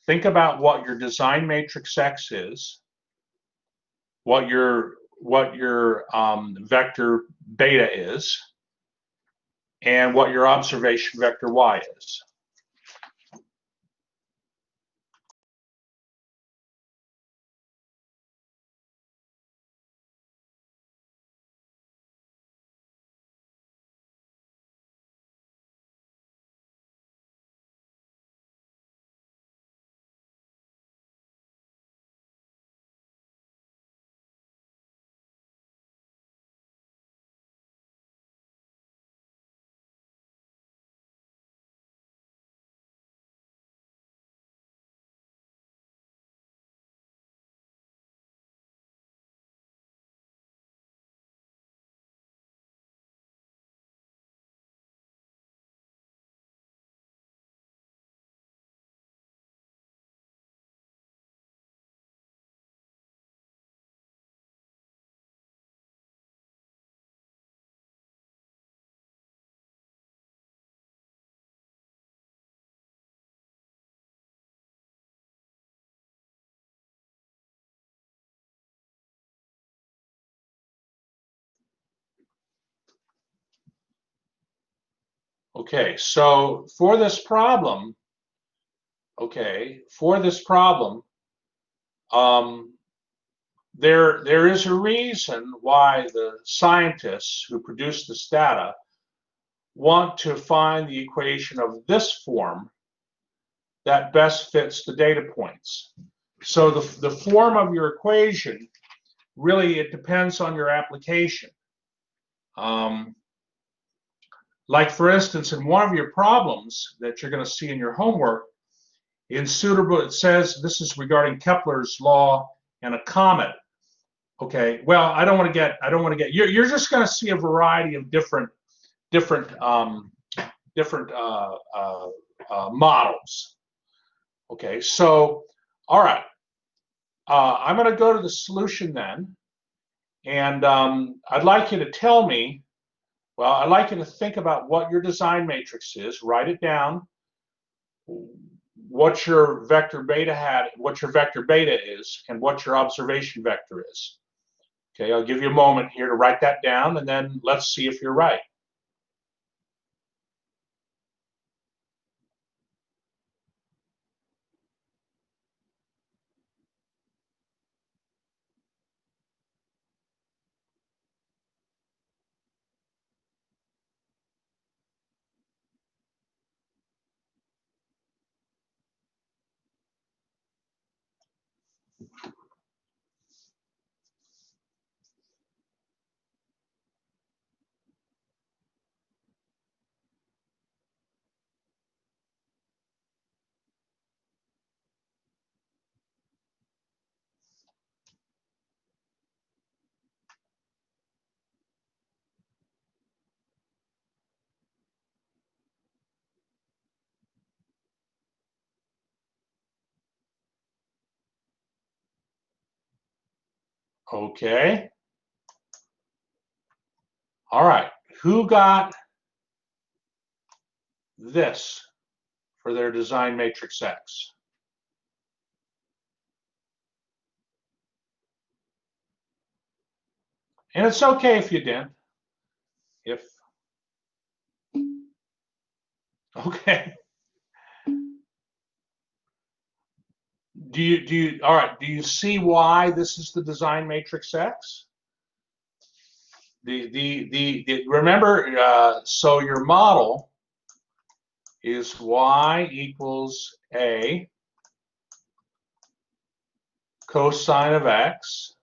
Speaker 1: think about what your design matrix X is, what your vector beta is, and what your observation vector Y is. Okay, so for this problem, um, there is a reason why the scientists who produce this data want to find the equation of this form that best fits the data points. So the form of your equation, really, it depends on your application. Like for instance, in one of your problems that you're going to see in your homework, it says this is regarding Kepler's law and a comet. Okay, well, I don't want to get, you're just going to see a variety of different models. Okay, so, all right, I'm going to go to the solution then, and I'd like you to tell me, well, I'd like you to think about what your design matrix is, write it down, what your vector beta is, and what your observation vector is. Okay, I'll give you a moment here to write that down, and then let's see if you're right. Okay. All right. Who got this for their design matrix X? And it's okay if you didn't. Okay. All right, do you see why this is the design matrix X? Remember, so your model is y equals a cosine of x.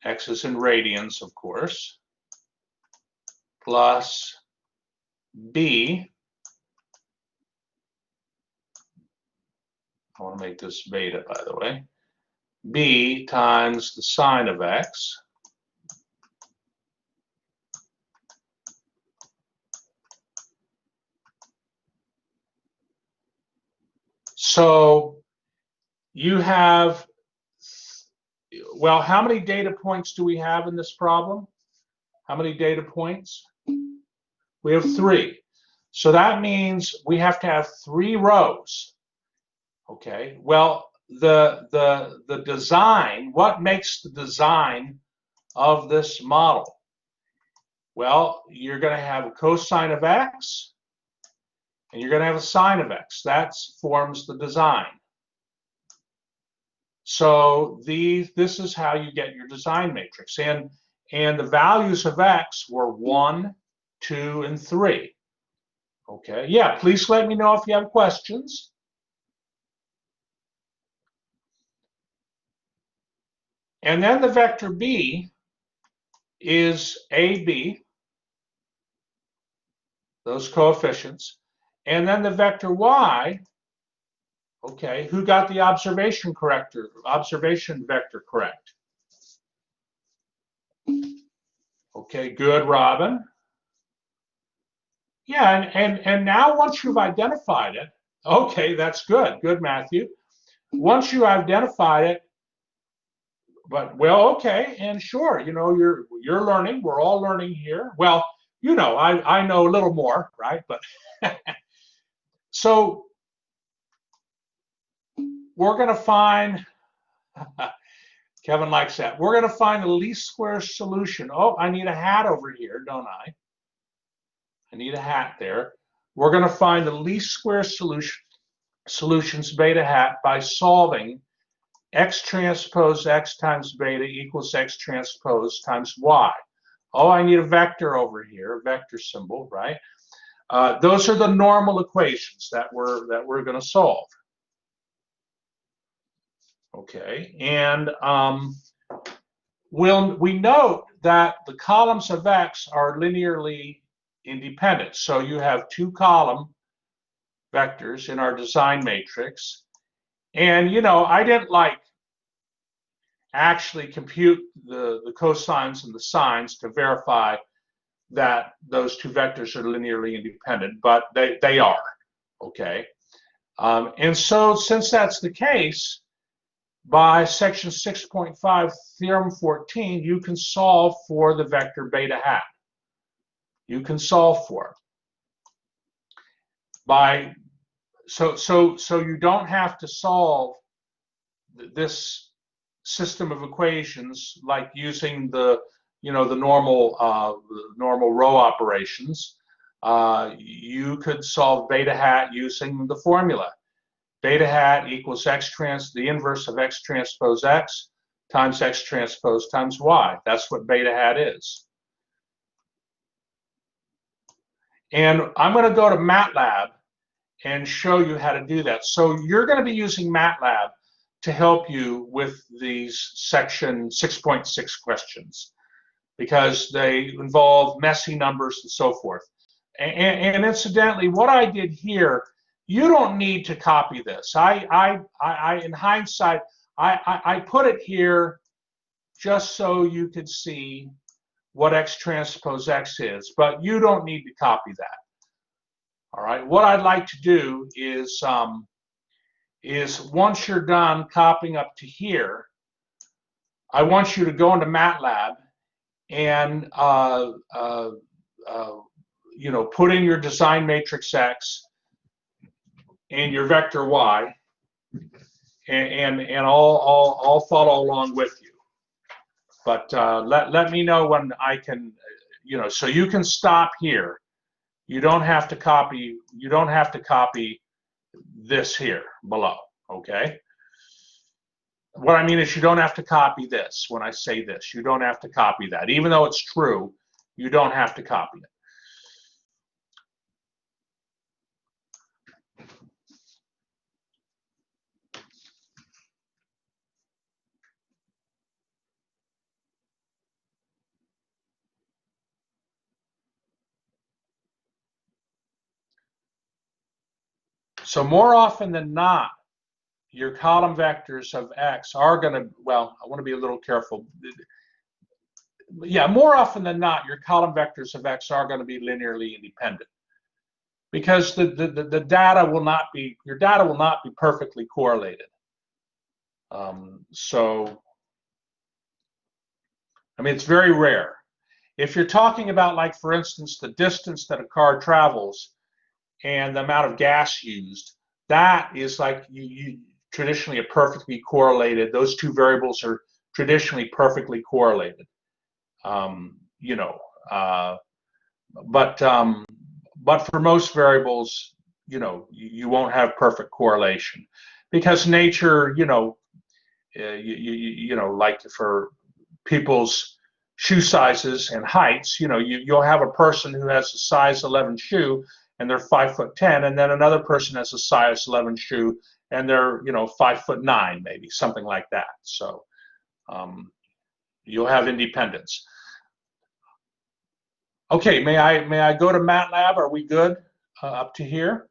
Speaker 1: X is in radians, of course, plus b. I want to make this beta, by the way. B times the sine of x. So you have, well, how many data points do we have in this problem? How many data points? We have 3. So that means we have to have 3 rows. Okay, well, the design, what makes the design of this model? Well, you're going to have a cosine of x, and you're going to have a sine of x. That forms the design. So this is how you get your design matrix. And the values of x were 1, 2, and 3. Okay, yeah, please let me know if you have questions. And then the vector b is AB, those coefficients. And then the vector y, okay, who got the observation vector correct? Okay, good, Robin. Yeah, and now once you've identified it, okay, that's good. Good, Matthew. Once you identified it, but well, okay, and sure, you know, you're learning. We're all learning here. Well, you know, I know a little more, right? But so we're going to find, Kevin likes that. We're going to find the least square solution. Oh, I need a hat over here, don't I? I need a hat there. We're going to find the least square solutions beta hat by solving x transpose x times beta equals x transpose times y. Oh, I need a vector over here, a vector symbol, right? Those are the normal equations that we're going to solve. Okay, and we note that the columns of x are linearly independent. So you have two column vectors in our design matrix. And, you know, I didn't like actually compute the cosines and the sines to verify that those two vectors are linearly independent, but they are, okay? And so since that's the case, by section 6.5, theorem 14, you can solve for the vector beta hat. You can solve for it. So you don't have to solve this system of equations like using the normal row operations. You could solve beta hat using the formula. Beta hat equals the inverse of x transpose x times x transpose times y. That's what beta hat is. And I'm going to go to MATLAB and show you how to do that. So you're going to be using MATLAB to help you with these section 6.6 questions because they involve messy numbers and so forth. And incidentally, what I did here, you don't need to copy this. In hindsight, I put it here just so you could see what x transpose x is, but you don't need to copy that. All right, what I'd like to do is once you're done copying up to here, I want you to go into MATLAB and put in your design matrix X and your vector Y, and I'll follow along with you. But let me know when I can, so you can stop here. You don't have to copy. You don't have to copy this here below. Okay. What I mean is you don't have to copy this. When I say this, you don't have to copy that. Even though it's true, you don't have to copy it. So more often than not, your column vectors of x are going to, well, I want to be a little careful. Yeah, more often than not, your column vectors of x are going to be linearly independent because the data will not be, your data will not be perfectly correlated. So, I mean, it's very rare. If you're talking about, like, for instance, the distance that a car travels and the amount of gas used, that is like you traditionally a perfectly correlated. Those two variables are traditionally perfectly correlated. But for most variables, you won't have perfect correlation because nature, like for people's shoe sizes and heights, you'll have a person who has a size 11 shoe and they're 5'10", and then another person has a size 11 shoe and they're 5'9", maybe something like that. So you'll have independence. Okay, may I go to MATLAB? Are we good up to here?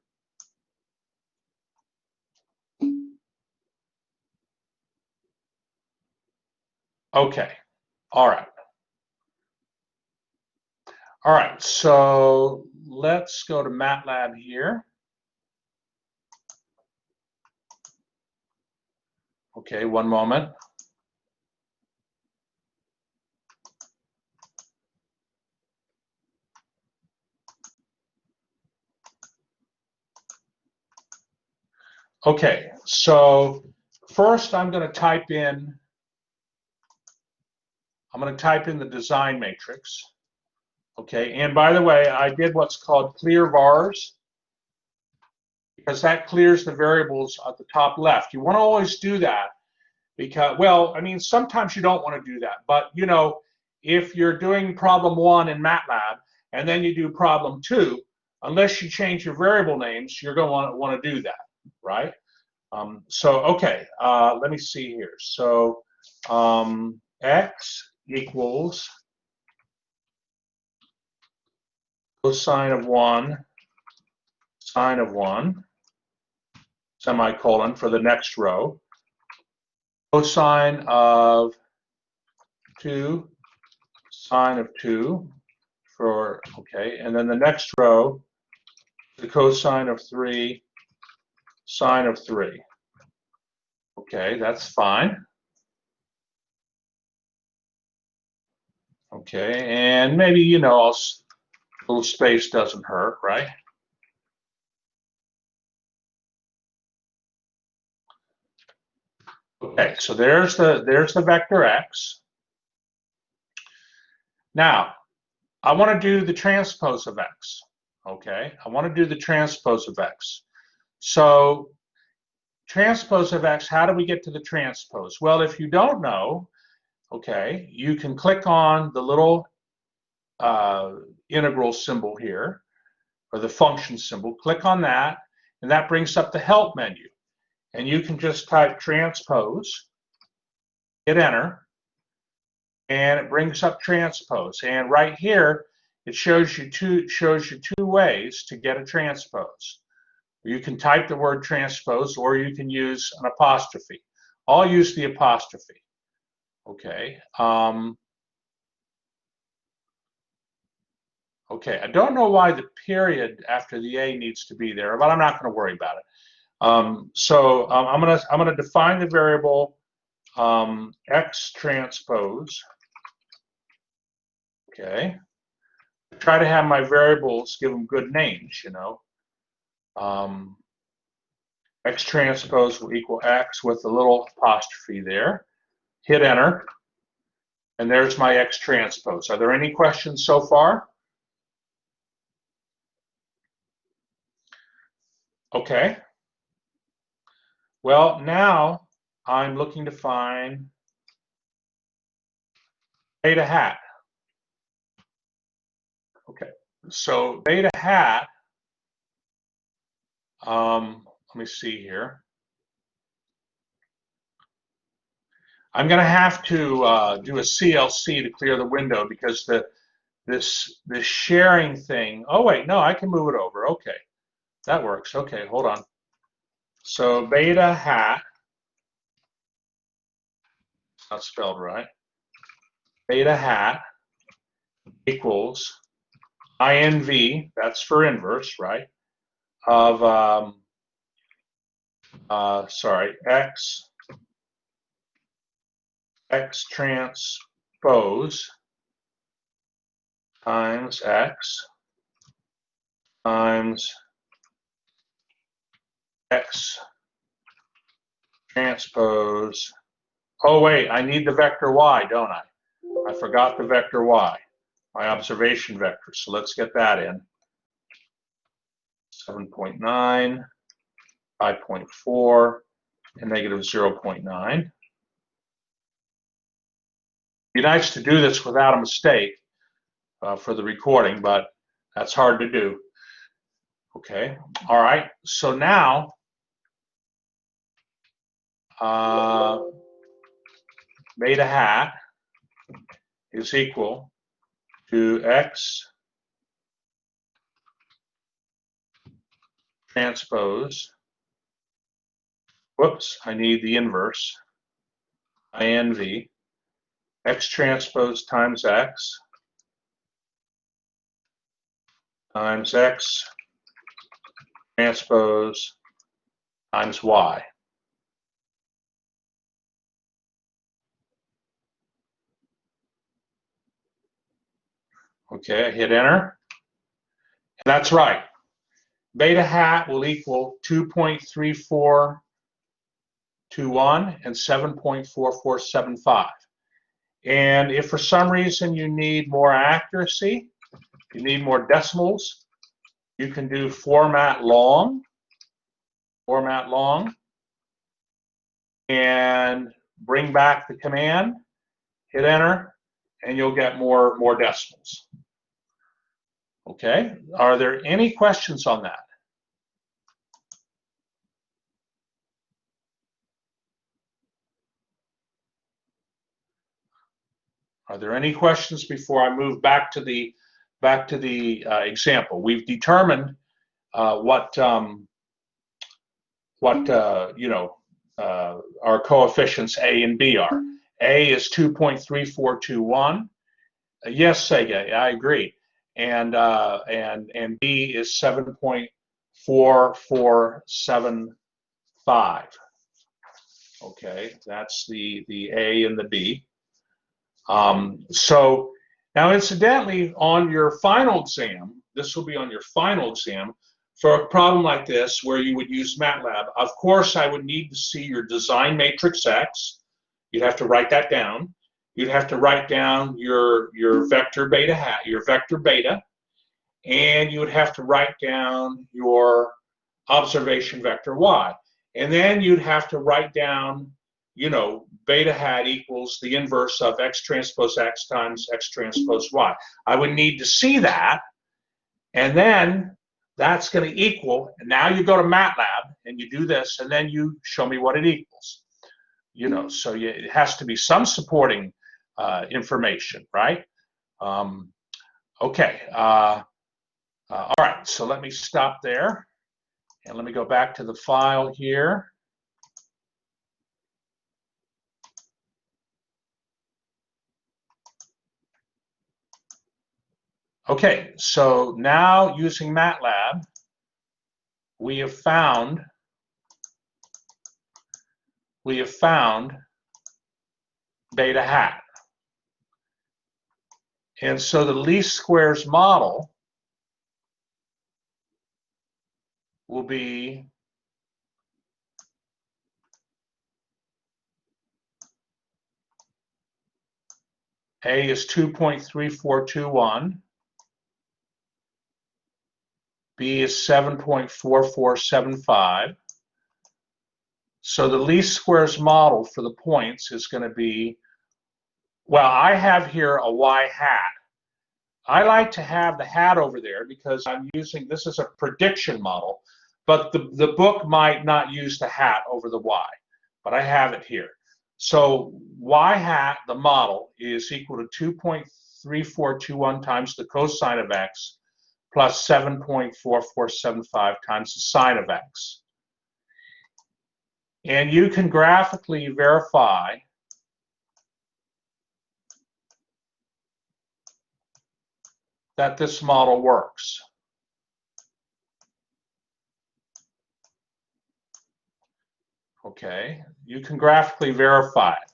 Speaker 1: Okay, all right. All right, so let's go to MATLAB here. Okay, one moment. Okay, so first I'm going to type in the design matrix. Okay, and by the way, I did what's called clear vars because that clears the variables at the top left. You want to always do that because, well, I mean, sometimes you don't want to do that, but you know, if you're doing problem 1 in MATLAB and then you do problem 2, unless you change your variable names, you're going to want to do that, right? Okay, let me see here. So x equals cosine of 1, sine of 1, semicolon for the next row, cosine of 2, sine of 2 for, okay, and then the next row, the cosine of 3, sine of 3. Okay, that's fine. Okay, and maybe, you know, a little space doesn't hurt, right? Okay, so there's the vector x. Now, I want to do the transpose of x. Okay, I want to do the transpose of x. So, transpose of x, how do we get to the transpose? Well, if you don't know, okay, you can click on the little integral symbol here, or the function symbol, click on that, and that brings up the help menu. And you can just type transpose, hit enter, and it brings up transpose. And right here, it shows you two ways to get a transpose. You can type the word transpose, or you can use an apostrophe. I'll use the apostrophe. Okay. Okay. I don't know why the period after the A needs to be there, but I'm not going to worry about it. I'm gonna define the variable x transpose. Okay. Try to have my variables give them good names, you know. X transpose will equal x with a little apostrophe there. Hit enter, and there's my x transpose. Are there any questions so far? Okay. Well, now I'm looking to find beta hat. Okay, so beta hat, let me see here. I'm going to have to do a CLC to clear the window because this sharing thing. Oh wait, no, I can move it over. Okay, that works. Okay, hold on. So beta hat, not spelled right. Beta hat equals INV. That's for inverse, right? Of x transpose times x times x transpose. Oh wait, I need the vector y, don't I? I forgot the vector y, my observation vector. So let's get that in. 7.9, 5.4, and negative 0.9. Be nice to do this without a mistake for the recording, but that's hard to do. Okay, all right, so now beta hat is equal to x transpose, whoops, I need the inverse, INV, x transpose times x times x transpose times y. Okay, I hit enter. And that's right. Beta hat will equal 2.3421 and 7.4475. And if for some reason you need more accuracy, If you need more decimals, you can do format long, and bring back the command, hit enter, and you'll get more decimals. Okay, are there any questions on that? Are there any questions before I move back to the example? We've determined what our coefficients A and B are. A is 2.3421. Yes, Sega, I agree. And B is 7.4475. Okay, that's the A and the B. So now, incidentally, on your final exam, this will be on your final exam, for a problem like this where you would use MATLAB, of course, I would need to see your design matrix X. You'd have to write that down. You'd have to write down your vector beta, and you would have to write down your observation vector Y. And then you'd have to write down, beta hat equals the inverse of X transpose X times X transpose Y. I would need to see that, and then that's going to equal, and now you go to MATLAB and you do this, and then you show me what it equals. So it has to be some supporting information, right? Okay. All right, so let me stop there, and let me go back to the file here. Okay, so now using MATLAB, we have found beta hat. And so the least squares model will be A is 2.3421. B is 7.4475. So the least squares model for the points is going to be, well, I have here a Y hat. I like to have the hat over there because I'm using, this is a prediction model, but the book might not use the hat over the Y, but I have it here. So Y hat, the model, is equal to 2.3421 times the cosine of X plus 7.4475 times the sine of X. And you can graphically verify that this model works. Okay, you can graphically verify it.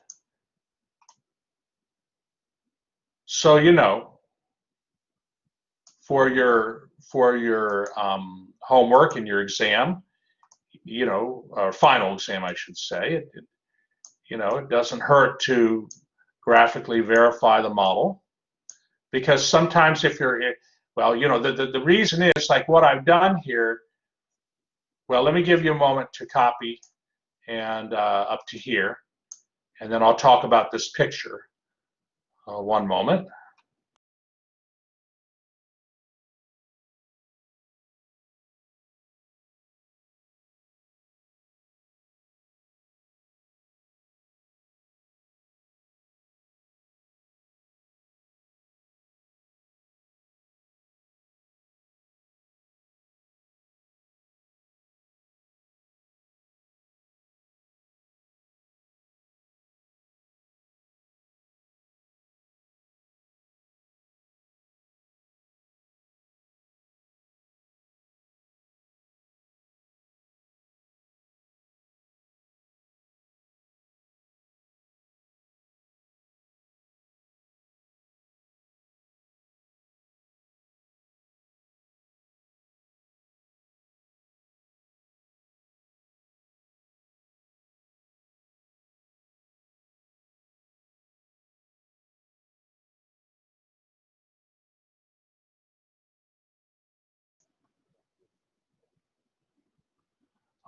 Speaker 1: So, for your homework and your exam, or final exam, I should say, it doesn't hurt to graphically verify the model, because sometimes if you're, well, the reason is, like what I've done here, well, let me give you a moment to copy and up to here, and then I'll talk about this picture. One moment.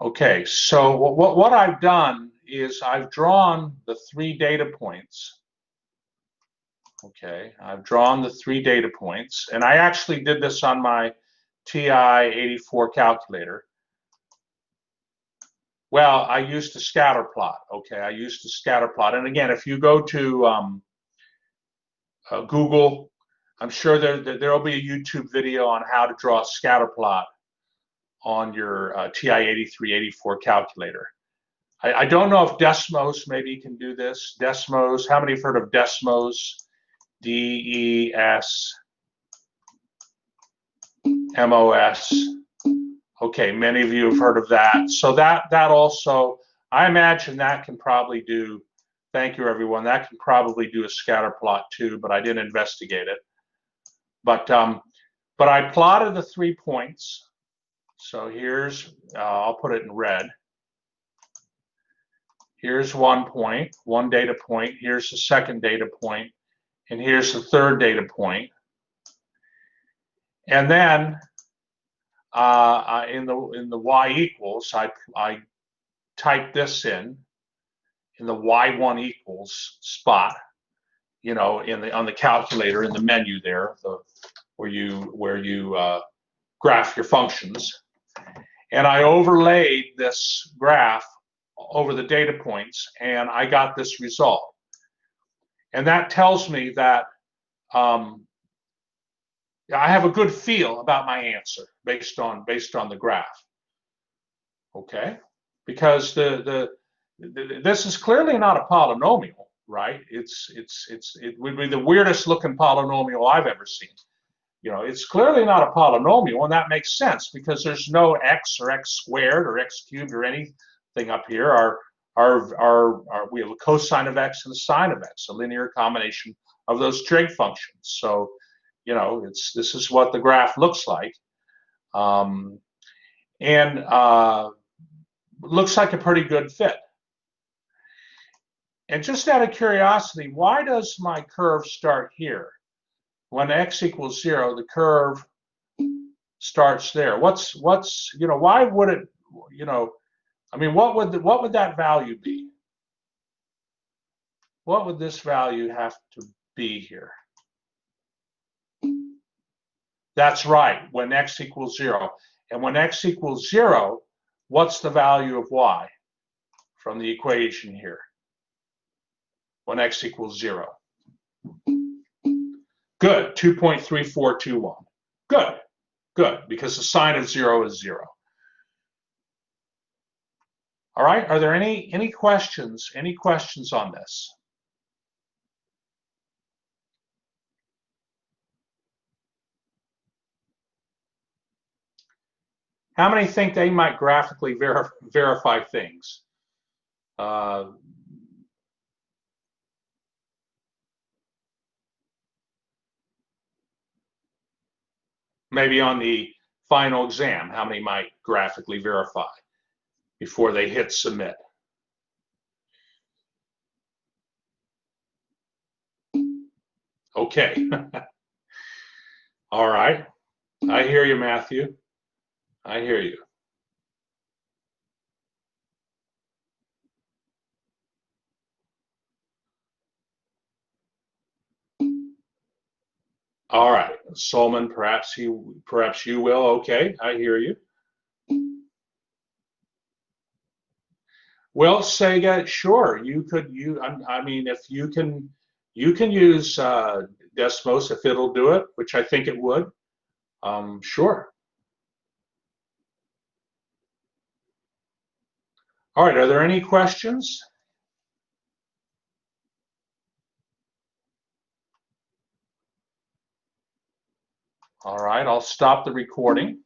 Speaker 1: Okay, so what I've done is I've drawn the 3 data points. Okay, I've drawn the 3 data points, and I actually did this on my TI-84 calculator. Well, I used a scatter plot. Okay, I used a scatter plot, and again, if you go to Google, I'm sure there'll be a YouTube video on how to draw a scatter plot on your TI-83, 84 calculator. I don't know if Desmos maybe can do this. Desmos, how many have heard of Desmos? D-E-S-M-O-S. Okay, many of you have heard of that. So that also, I imagine that can probably do, thank you everyone, that can probably do a scatter plot too, but I didn't investigate it. But I plotted the 3 points. So here's, I'll put it in red. Here's 1 point, 1 data point. Here's the second data point, and here's the third data point. And then in the y equals, I type this in the y1 equals spot, you know, on the calculator in the menu there, where you graph your functions, and I overlaid this graph over the data points, and I got this result. And that tells me that I have a good feel about my answer based on the graph. Okay, because this is clearly not a polynomial, right? It would be the weirdest looking polynomial I've ever seen. You know, it's clearly not a polynomial, and that makes sense because there's no x or x squared or x cubed or anything up here. We have a cosine of x and a sine of x, a linear combination of those trig functions. So, you know, this is what the graph looks like, and looks like a pretty good fit. And just out of curiosity, why does my curve start here? When x equals 0, the curve starts there. What's you know, why would it, you know, I mean, what would that value be? What would this value have to be here? That's right, when x equals 0. And when x equals 0, what's the value of y from the equation here? When x equals 0. Good, 2.3421. Good, good, because the sine of 0 is 0. All right, are there any questions? Any questions on this? How many think they might graphically verify things? Maybe on the final exam, how many might graphically verify before they hit submit? Okay. All right. I hear you, Matthew. I hear you. All right, Solomon, perhaps you will. Okay, I hear you. Well, Sega, sure, you could. I mean, if you can use Desmos if it'll do it, which I think it would. Sure. All right, are there any questions? All right, I'll stop the recording.